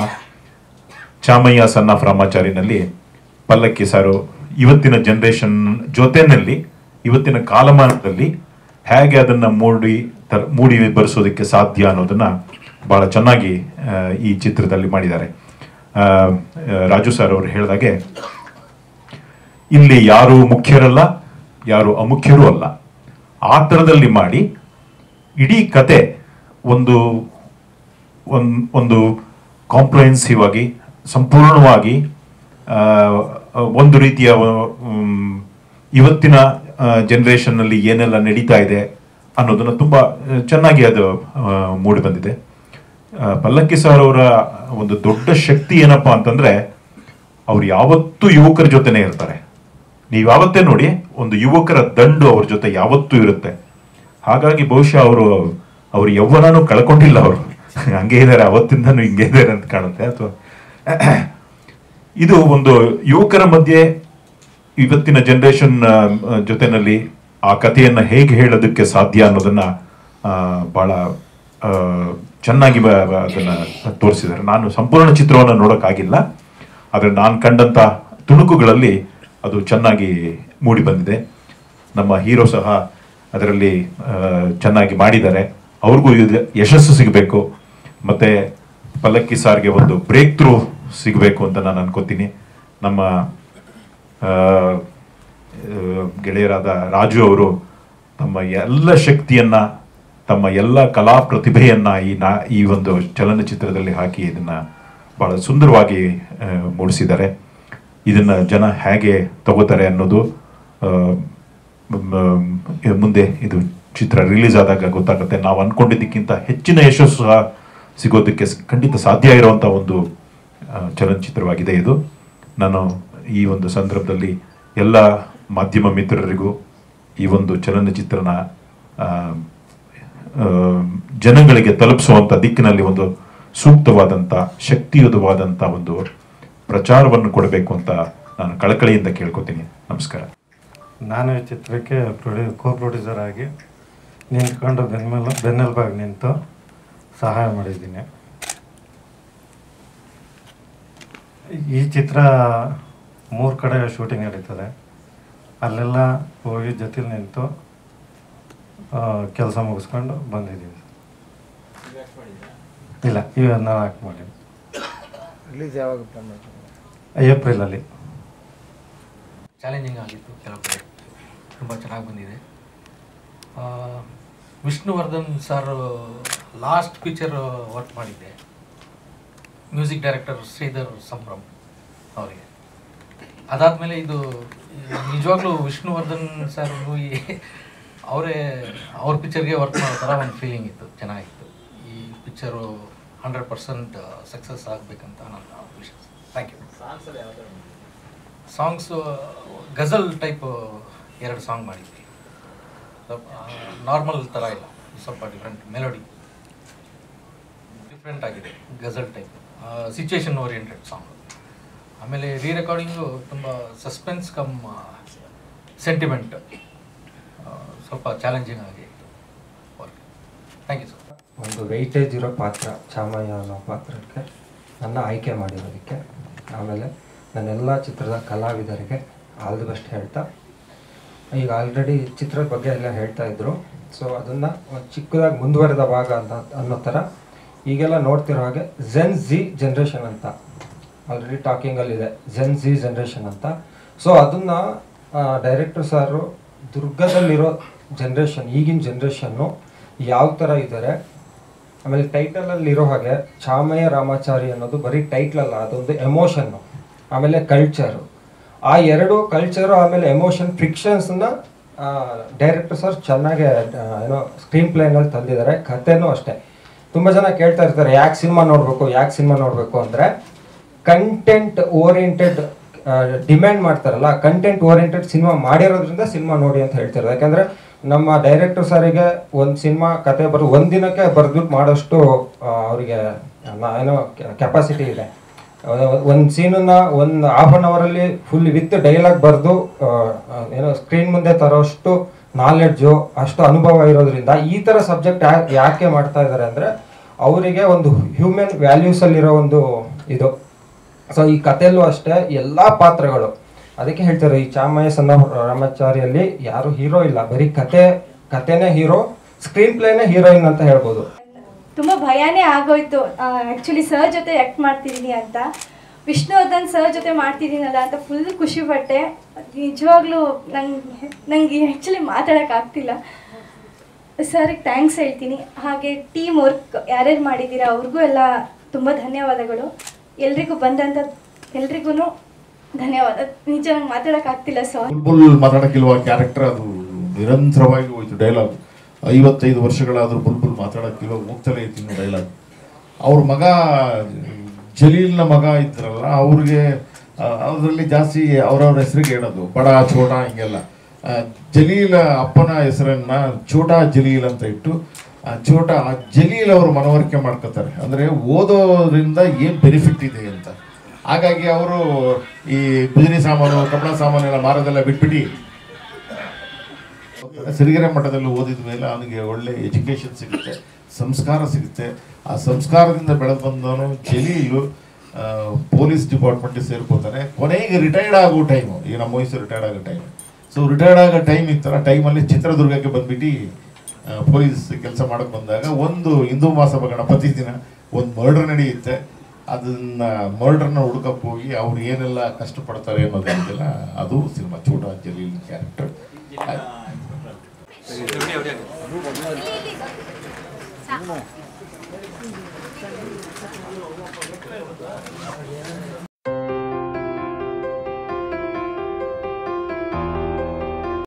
ಚಾಮಯ್ಯ ಸಣ್ಣ ರಾಮಾಚಾರಿನಲ್ಲಿ ಪಲ್ಲಕ್ಕಿ ಸಾರು ಇವತ್ತಿನ ಜನರೇಷನ್ ಜೊತೆಯಲ್ಲಿ ಇವತ್ತಿನ ಕಾಲಮಾನದಲ್ಲಿ ಹೇಗೆ ಅದನ್ನ ಮೂಡಿ ಬರೆಸೋದಕ್ಕೆ ಸಾಧ್ಯ ಅನ್ನೋದನ್ನ ಬಹಳ ಚೆನ್ನಾಗಿ ಈ ಚಿತ್ರದಲ್ಲಿ ಮಾಡಿದ್ದಾರೆ. ರಾಜು ಸರ್ ಅವರು ಹೇಳಿದಾಗೆ ಇಲ್ಲಿ ಯಾರು ಮುಖ್ಯರಲ್ಲ, ಯಾರು ಅಮುಖ್ಯರೂ ಅಲ್ಲ, ಆ ಥರದಲ್ಲಿ ಮಾಡಿ ಇಡೀ ಕತೆ ಒಂದು ಕಾಂಪ್ರಹೆನ್ಸಿವ್ ಆಗಿ ಸಂಪೂರ್ಣವಾಗಿ ಒಂದು ರೀತಿಯ ಇವತ್ತಿನ ಜನರೇಷನ್ನಲ್ಲಿ ಏನೆಲ್ಲ ನಡೀತಾ ಇದೆ ಅನ್ನೋದನ್ನು ತುಂಬ ಚೆನ್ನಾಗಿ ಅದು ಮೂಡಿ ಬಂದಿದೆ. ಪಲ್ಲಕ್ಕಿ ಸರ್ ಅವರ ಒಂದು ದೊಡ್ಡ ಶಕ್ತಿ ಏನಪ್ಪಾ ಅಂತಂದ್ರೆ ಅವ್ರು ಯಾವತ್ತೂ ಯುವಕರ ಜೊತೆನೇ ಇರ್ತಾರೆ. ನೀವು ಯಾವತ್ತೇ ನೋಡಿ ಒಂದು ಯುವಕರ ದಂಡು ಅವ್ರ ಜೊತೆ ಯಾವತ್ತೂ ಇರುತ್ತೆ. ಹಾಗಾಗಿ ಬಹುಶಃ ಅವರು ಯೌವನನೂ ಕಳ್ಕೊಂಡಿಲ್ಲ, ಅವರು ಹಂಗೆ ಇದ್ದಾರೆ, ಅವತ್ತಿಂದನೂ ಹಿಂಗೆ ಇದ್ದಾರೆ ಅಂತ ಕಾಣುತ್ತೆ. ಅಥವಾ ಇದು ಒಂದು ಯುವಕರ ಮಧ್ಯೆ ಇವತ್ತಿನ ಜನರೇಷನ್ ಜೊತೆನಲ್ಲಿ ಆ ಕಥೆಯನ್ನ ಹೇಗೆ ಹೇಳೋದಕ್ಕೆ ಸಾಧ್ಯ ಅನ್ನೋದನ್ನ ಬಹಳ ಚೆನ್ನಾಗಿ ಅದನ್ನ ತೋರಿಸಿದ್ದಾರೆ. ನಾನು ಸಂಪೂರ್ಣ ಚಿತ್ರವನ್ನು ನೋಡೋಕ್ಕಾಗಿಲ್ಲ, ಆದರೆ ನಾನು ಕಂಡಂತ ತುಣುಕುಗಳಲ್ಲಿ ಅದು ಚೆನ್ನಾಗಿ ಮೂಡಿ ಬಂದಿದೆ. ನಮ್ಮ ಹೀರೋ ಸಹ ಅದರಲ್ಲಿ ಚೆನ್ನಾಗಿ ಮಾಡಿದ್ದಾರೆ. ಅವ್ರಿಗೂ ಯಶಸ್ಸು ಸಿಗಬೇಕು, ಮತ್ತೆ ಪಲ್ಲಕ್ಕಿ ಸಾರ್ಗೆ ಒಂದು ಬ್ರೇಕ್ ಥ್ರೂ ಸಿಗಬೇಕು ಅಂತ ನಾನು ಅನ್ಕೋತೀನಿ. ನಮ್ಮ ಗೆಳೆಯರಾದ ರಾಜು ಅವರು ತಮ್ಮ ಎಲ್ಲ ಶಕ್ತಿಯನ್ನ, ತಮ್ಮ ಎಲ್ಲ ಕಲಾ ಪ್ರತಿಭೆಯನ್ನ ಈ ಒಂದು ಚಲನಚಿತ್ರದಲ್ಲಿ ಹಾಕಿ ಇದನ್ನ ಬಹಳ ಸುಂದರವಾಗಿ ಮೂಡಿಸಿದ್ದಾರೆ. ಇದನ್ನ ಜನ ಹೇಗೆ ತಗೋತಾರೆ ಅನ್ನೋದು ಮುಂದೆ ಇದು ಚಿತ್ರ ರಿಲೀಸ್ ಆದಾಗ ಗೊತ್ತಾಗುತ್ತೆ. ನಾವು ಅನ್ಕೊಂಡಿದ್ದಕ್ಕಿಂತ ಹೆಚ್ಚಿನ ಯಶಸ್ಸು ಸಹ ಸಿಗೋದಕ್ಕೆ ಖಂಡಿತ ಸಾಧ್ಯ ಇರುವಂಥ ಒಂದು ಚಲನಚಿತ್ರವಾಗಿದೆ ಇದು. ನಾನು ಈ ಒಂದು ಸಂದರ್ಭದಲ್ಲಿ ಎಲ್ಲ ಮಾಧ್ಯಮ ಮಿತ್ರರಿಗೂ ಈ ಒಂದು ಚಲನಚಿತ್ರನ ಜನಗಳಿಗೆ ತಲುಪಿಸುವಂಥ ದಿಕ್ಕಿನಲ್ಲಿ ಒಂದು ಸೂಕ್ತವಾದಂಥ ಶಕ್ತಿಯುತವಾದಂಥ ಒಂದು ಪ್ರಚಾರವನ್ನು ಕೊಡಬೇಕು ಅಂತ ನಾನು ಕಳಕಳಿಯಿಂದ ಕೇಳ್ಕೊತೀನಿ. ನಮಸ್ಕಾರ.
ನಾನು ಈ ಚಿತ್ರಕ್ಕೆ ಕೋ ಪ್ರೊಡ್ಯೂಸರ್ ಆಗಿ ನಿಂತ್ಕೊಂಡು ಬೆನ್ನೆಲುಬಾಗಿ ನಿಂತು ಸಹಾಯ ಮಾಡಿದ್ದೀನಿ. ಈ ಚಿತ್ರ 3 ಕಡೆ ಶೂಟಿಂಗ್ ನಡೀತದೆ. ಅಲ್ಲೆಲ್ಲ ಹೋಗಿ ಜೊತೆಲಿ ನಿಂತು ಕೆಲಸ ಮುಗಿಸ್ಕೊಂಡು ಬಂದಿದ್ದೀವಿ. ಇಲ್ಲ, ಇವಾಗ ನಾವು ಆ್ಯಕ್ಟ್ ಮಾಡಿ
ರಿಲೀಸ್ ಯಾವಾಗ ಪ್ಲಾನ್ ಮಾಡ್ತೀವಿ?
ಏಪ್ರಿಲಲ್ಲಿ.
ಚಾಲೆಂಜಿಂಗ್ ಆಗಿತ್ತು, ಕೆಲವು ತುಂಬ ಚೆನ್ನಾಗಿ ಬಂದಿದೆ. Vishnuvardhan sir last picture work ಮಾಡಿದ್ದೆ, ಮ್ಯೂಸಿಕ್ ಡೈರೆಕ್ಟರ್ ಶ್ರೀಧರ್ ಸಂಭ್ರಮ್ ಅವರಿಗೆ. ಅದಾದಮೇಲೆ ಇದು ನಿಜವಾಗ್ಲೂ ವಿಷ್ಣುವರ್ಧನ್ ಸರ್ ಅವ್ರ ಪಿಕ್ಚರ್ಗೆ ವರ್ಕ್ ಮಾಡೋ ಥರ ಒಂದು ಫೀಲಿಂಗ್ ಇತ್ತು, ಚೆನ್ನಾಗಿತ್ತು. ಈ ಪಿಕ್ಚರು 100% ಸಕ್ಸಸ್ ಆಗಬೇಕಂತ ನನ್ನ ವಿಶ್. Thank you. ಸಾಂಗ್ಸು ಗಜಲ್ ಟೈಪ್ 2 ಸಾಂಗ್ ಮಾಡಿದ್ವಿ. ನಾರ್ಮಲ್ ಥರ ಇಲ್ಲ, ಸ್ವಲ್ಪ ಡಿಫ್ರೆಂಟ್ ಮೆಲೋಡಿ, ಡಿಫ್ರೆಂಟ್ ಆಗಿದೆ. ಗಜಲ್ ಟೈಪ್ ಸಿಚುವೇಶನ್ ಓರಿಯೆಂಟೆಡ್ ಸಾಂಗ್. ಆಮೇಲೆ ರೆಕಾರ್ಡಿಂಗು ತುಂಬ ಸಸ್ಪೆನ್ಸ್ ಕಮ್ ಸೆಂಟಿಮೆಂಟ್, ಸ್ವಲ್ಪ ಚಾಲೆಂಜಿಂಗ್ ಆಗಿ ವರ್ಕ್. Thank you sir.
ಒಂದು ವೆಯ್ಟೇಜ್ ಇರೋ ಪಾತ್ರ ಚಾಮಯ್ಯ ಅನ್ನೋ ಪಾತ್ರಕ್ಕೆ ನನ್ನ ಆಯ್ಕೆ ಮಾಡಿರೋದಕ್ಕೆ, ಆಮೇಲೆ ನನ್ನೆಲ್ಲ ಚಿತ್ರದ ಕಲಾವಿದರಿಗೆ ಆಲ್ ದಿ ಬೆಸ್ಟ್ ಹೇಳ್ತಾ, ಈಗ ಆಲ್ರೆಡಿ ಚಿತ್ರದ ಬಗ್ಗೆ ಎಲ್ಲ ಹೇಳ್ತಾ ಇದ್ರು. ಸೊ ಅದನ್ನು ಒಂದು ಚಿಕ್ಕದಾಗಿ ಮುಂದುವರೆದ ಭಾಗ ಅನ್ನೋ ಥರ ಈಗೆಲ್ಲ ನೋಡ್ತಿರೋ ಹಾಗೆ ಜೆನ್ ಝಿ ಜನ್ರೇಷನ್ ಅಂತ ಆಲ್ರೆಡಿ ಟಾಕಿಂಗಲ್ಲಿದೆ, ಜೆನ್ ಝಿ ಜನ್ರೇಷನ್ ಅಂತ. ಸೊ ಅದನ್ನು ಡೈರೆಕ್ಟರ್ ಸಾರು ದುರ್ಗದಲ್ಲಿರೋ ಜನ್ರೇಷನ್, ಈಗಿನ ಜನ್ರೇಷನ್ನು ಯಾವ ಥರ ಇದ್ದಾರೆ, ಆಮೇಲೆ ಟೈಟಲಲ್ಲಿರೋ ಹಾಗೆ ಚಾಮಯ್ಯ ರಾಮಾಚಾರಿ ಅನ್ನೋದು ಬರೀ ಟೈಟ್ಲಲ್ಲ, ಅದೊಂದು ಎಮೋಷನ್ನು, ಆಮೇಲೆ ಕಲ್ಚರು. ಆ 2 ಕಲ್ಚರು ಆಮೇಲೆ ಎಮೋಷನ್ ಫ್ರಿಕ್ಷನ್ಸನ್ನ ಡೈರೆಕ್ಟರ್ ಸರ್ ಚೆನ್ನಾಗಿ ಸ್ಕ್ರೀನ್ ಪ್ಲೇನಲ್ಲಿ ತಂದಿದ್ದಾರೆ. ಕಥೆನೂ ಅಷ್ಟೇ. ತುಂಬ ಜನ ಕೇಳ್ತಾ ಇರ್ತಾರೆ ಯಾಕೆ ಸಿನಿಮಾ ನೋಡಬೇಕು ಅಂದರೆ, ಕಂಟೆಂಟ್ ಓರಿಯೆಂಟೆಡ್ ಡಿಮ್ಯಾಂಡ್ ಮಾಡ್ತಾರಲ್ಲ, ಕಂಟೆಂಟ್ ಓರಿಯೆಂಟೆಡ್ ಸಿನಿಮಾ ಮಾಡಿರೋದ್ರಿಂದ ಸಿನಿಮಾ ನೋಡಿ ಅಂತ ಹೇಳ್ತಾರೆ. ಯಾಕಂದರೆ ನಮ್ಮ ಡೈರೆಕ್ಟರ್ ಸರಿಗೆ ಒಂದು ಸಿನಿಮಾ ಕತೆ ಒಂದು ದಿನಕ್ಕೆ ಬರೆದ್ಬಿಟ್ಟು ಮಾಡೋಷ್ಟು ಅವರಿಗೆ ಕೆಪಾಸಿಟಿ ಇದೆ. ಒಂದು ಸೀನನ್ನ ಒಂದು ಹಾಫ್ ಆನ್ ಅವರಲ್ಲಿ ಫುಲ್ ವಿತ್ ಡೈಲಾಗ್ ಬರೆದು ಸ್ಕ್ರೀನ್ ಮುಂದೆ ತರೋಷ್ಟು ನಾಲೆಡ್ಜು, ಅಷ್ಟು ಅನುಭವ ಇರೋದ್ರಿಂದ ಈ ಥರ ಸಬ್ಜೆಕ್ಟ್ ಯಾಕೆ ಮಾಡ್ತಾ ಇದ್ದಾರೆ ಅಂದರೆ, ಅವರಿಗೆ ಒಂದು ಹ್ಯೂಮನ್ ವ್ಯಾಲ್ಯೂಸಲ್ಲಿರೋ ಒಂದು ಇದು. ಸೊ ಈ ಕಥೆಯಲ್ಲೂ ಅಷ್ಟೇ ಎಲ್ಲ ಪಾತ್ರಗಳು, ಅದಕ್ಕೆ ಹೇಳ್ತಾರೆ ಈ ಚಾಮಯ್ಯ ಸಣ್ಣ ರಾಮಾಚಾರಿಯಲ್ಲಿ ಯಾರು ಹೀರೋ ಇಲ್ಲ, ಬರೀ ಕಥೆನೇ ಹೀರೋ, ಸ್ಕ್ರೀನ್ ಪ್ಲೇನೇ ಹೀರೋಯಿನ್ ಅಂತ ಹೇಳ್ಬೋದು.
ತುಂಬ ಭಯನೇ ಆಗೋಯ್ತು ಆ್ಯಕ್ಚುಲಿ ಸರ್ ಜೊತೆ ಆ್ಯಕ್ಟ್ ಮಾಡ್ತಿದ್ದೀನಿ ಅಂತ. ವಿಷ್ಣುವರ್ಧನ್ ಸರ್ ಜೊತೆ ಮಾಡ್ತಿದ್ದೀನಲ್ಲ ಅಂತ ಫುಲ್ ಖುಷಿಪಟ್ಟೆ. ನಿಜವಾಗ್ಲೂ ನಂಗೆ ಆ್ಯಕ್ಚುಲಿ ಮಾತಾಡೋಕ್ಕಾಗ್ತಿಲ್ಲ. ಸರ್ಗೆ ಥ್ಯಾಂಕ್ಸ್ ಹೇಳ್ತೀನಿ. ಹಾಗೆ ಟೀಮ್ ವರ್ಕ್ ಯಾರ್ಯಾರು ಮಾಡಿದ್ದೀರಾ ಅವ್ರಿಗೂ ಎಲ್ಲ ತುಂಬ ಧನ್ಯವಾದಗಳು. ಎಲ್ರಿಗೂ ಬಂದಂಥ ಎಲ್ರಿಗೂ ಧನ್ಯವಾದ. ನಿಜ ನಂಗೆ ಮಾತಾಡೋಕ್ಕಾಗ್ತಿಲ್ಲ ಸರ್.
ಬುಲ್ಬುಲ್ ಮಾತಾಡೋಕ್ಕಿಲ್ವ ಕ್ಯಾರೆಕ್ಟರ್, ಅದು ನಿರಂತರವಾಗಿ ಹೋಯ್ತು ಡೈಲಾಗ್. 55 ವರ್ಷಗಳಾದರೂ ಬುಲ್ಬುಲ್ ಮಾತಾಡೋಕ್ಕಿಲ್ವ ಹೋಗ್ತಲೇ ಇತ್ತು ಡೈಲಾಗ್. ಅವ್ರ ಮಗ ಜಲೀಲ್ನ ಮಗ ಇದ್ರಲ್ಲ, ಅವ್ರಿಗೆ ಅದರಲ್ಲಿ ಜಾಸ್ತಿ ಅವ್ರವ್ರ ಹೆಸರಿಗೆ ಹೇಳೋದು ಬಡ ಚೋಟ ಹಿಂಗೆಲ್ಲ. ಜಲೀಲ್ ಅಪ್ಪನ ಹೆಸರನ್ನ ಚೋಟಾ ಜಲೀಲ್ ಅಂತ ಇಟ್ಟು ಚೋಟಾ ಜಲೀಲ್ ಅವರು ಮನವರಿಕೆ ಮಾಡ್ಕೋತಾರೆ, ಅಂದರೆ ಓದೋದ್ರಿಂದ ಏನು ಬೆನಿಫಿಟ್ ಇದೆ ಅಂತ. ಹಾಗಾಗಿ ಅವರು ಈ ಬಿದಿರಿ ಸಾಮಾನು ಕಬ್ಬಣ ಸಾಮಾನು ಎಲ್ಲ ಮಾರೋದೆಲ್ಲ ಬಿಟ್ಬಿಟ್ಟು ಸಿರಿಗೆರೆ ಮಠದಲ್ಲಿ ಓದಿದ ಮೇಲೆ ಅವನಿಗೆ ಒಳ್ಳೆ ಎಜುಕೇಷನ್ ಸಿಗುತ್ತೆ, ಸಂಸ್ಕಾರ ಸಿಗುತ್ತೆ. ಆ ಸಂಸ್ಕಾರದಿಂದ ಬೆಳೆದು ಬಂದವನು ಜಲೀಲು ಪೊಲೀಸ್ ಡಿಪಾರ್ಟ್ಮೆಂಟಿಗೆ ಸೇರ್ಕೋತಾನೆ. ಕೊನೆಗೆ ರಿಟೈರ್ಡ್ ಆಗೋ ಟೈಮು, ಈಗ ನಮ್ಮ ವಯಸ್ಸು ರಿಟೈರ್ಡ್ ಆಗೋ ಟೈಮ್. ಸೊ ರಿಟೈರ್ಡ್ ಆಗೋ ಟೈಮ್ ಇತ್ತಲ್ಲ, ಟೈಮಲ್ಲಿ ಚಿತ್ರದುರ್ಗಕ್ಕೆ ಬಂದ್ಬಿಟ್ಟು ಪೊಲೀಸ್ ಕೆಲಸ ಮಾಡೋಕ್ಕೆ ಬಂದಾಗ ಒಂದು ಹಿಂದೂ ಮಹಾಸಭಾ ಗಣಪತಿ ದಿನ ಒಂದು ಮರ್ಡರ್ ನಡೆಯುತ್ತೆ. ಆ ಅದನ್ನ ಮರ್ಡರ್ನ ಹುಡುಕಕ್ಕೆ ಹೋಗಿ ಅವ್ರು ಏನೆಲ್ಲ ಕಷ್ಟಪಡ್ತಾರೆ ಅನ್ನೋದೇನಿಲ್ಲ, ಅದು ಸಿನಿಮಾ ಚೋಟಾ ಜಲೀಲ್ ಕ್ಯಾರೆಕ್ಟರ್.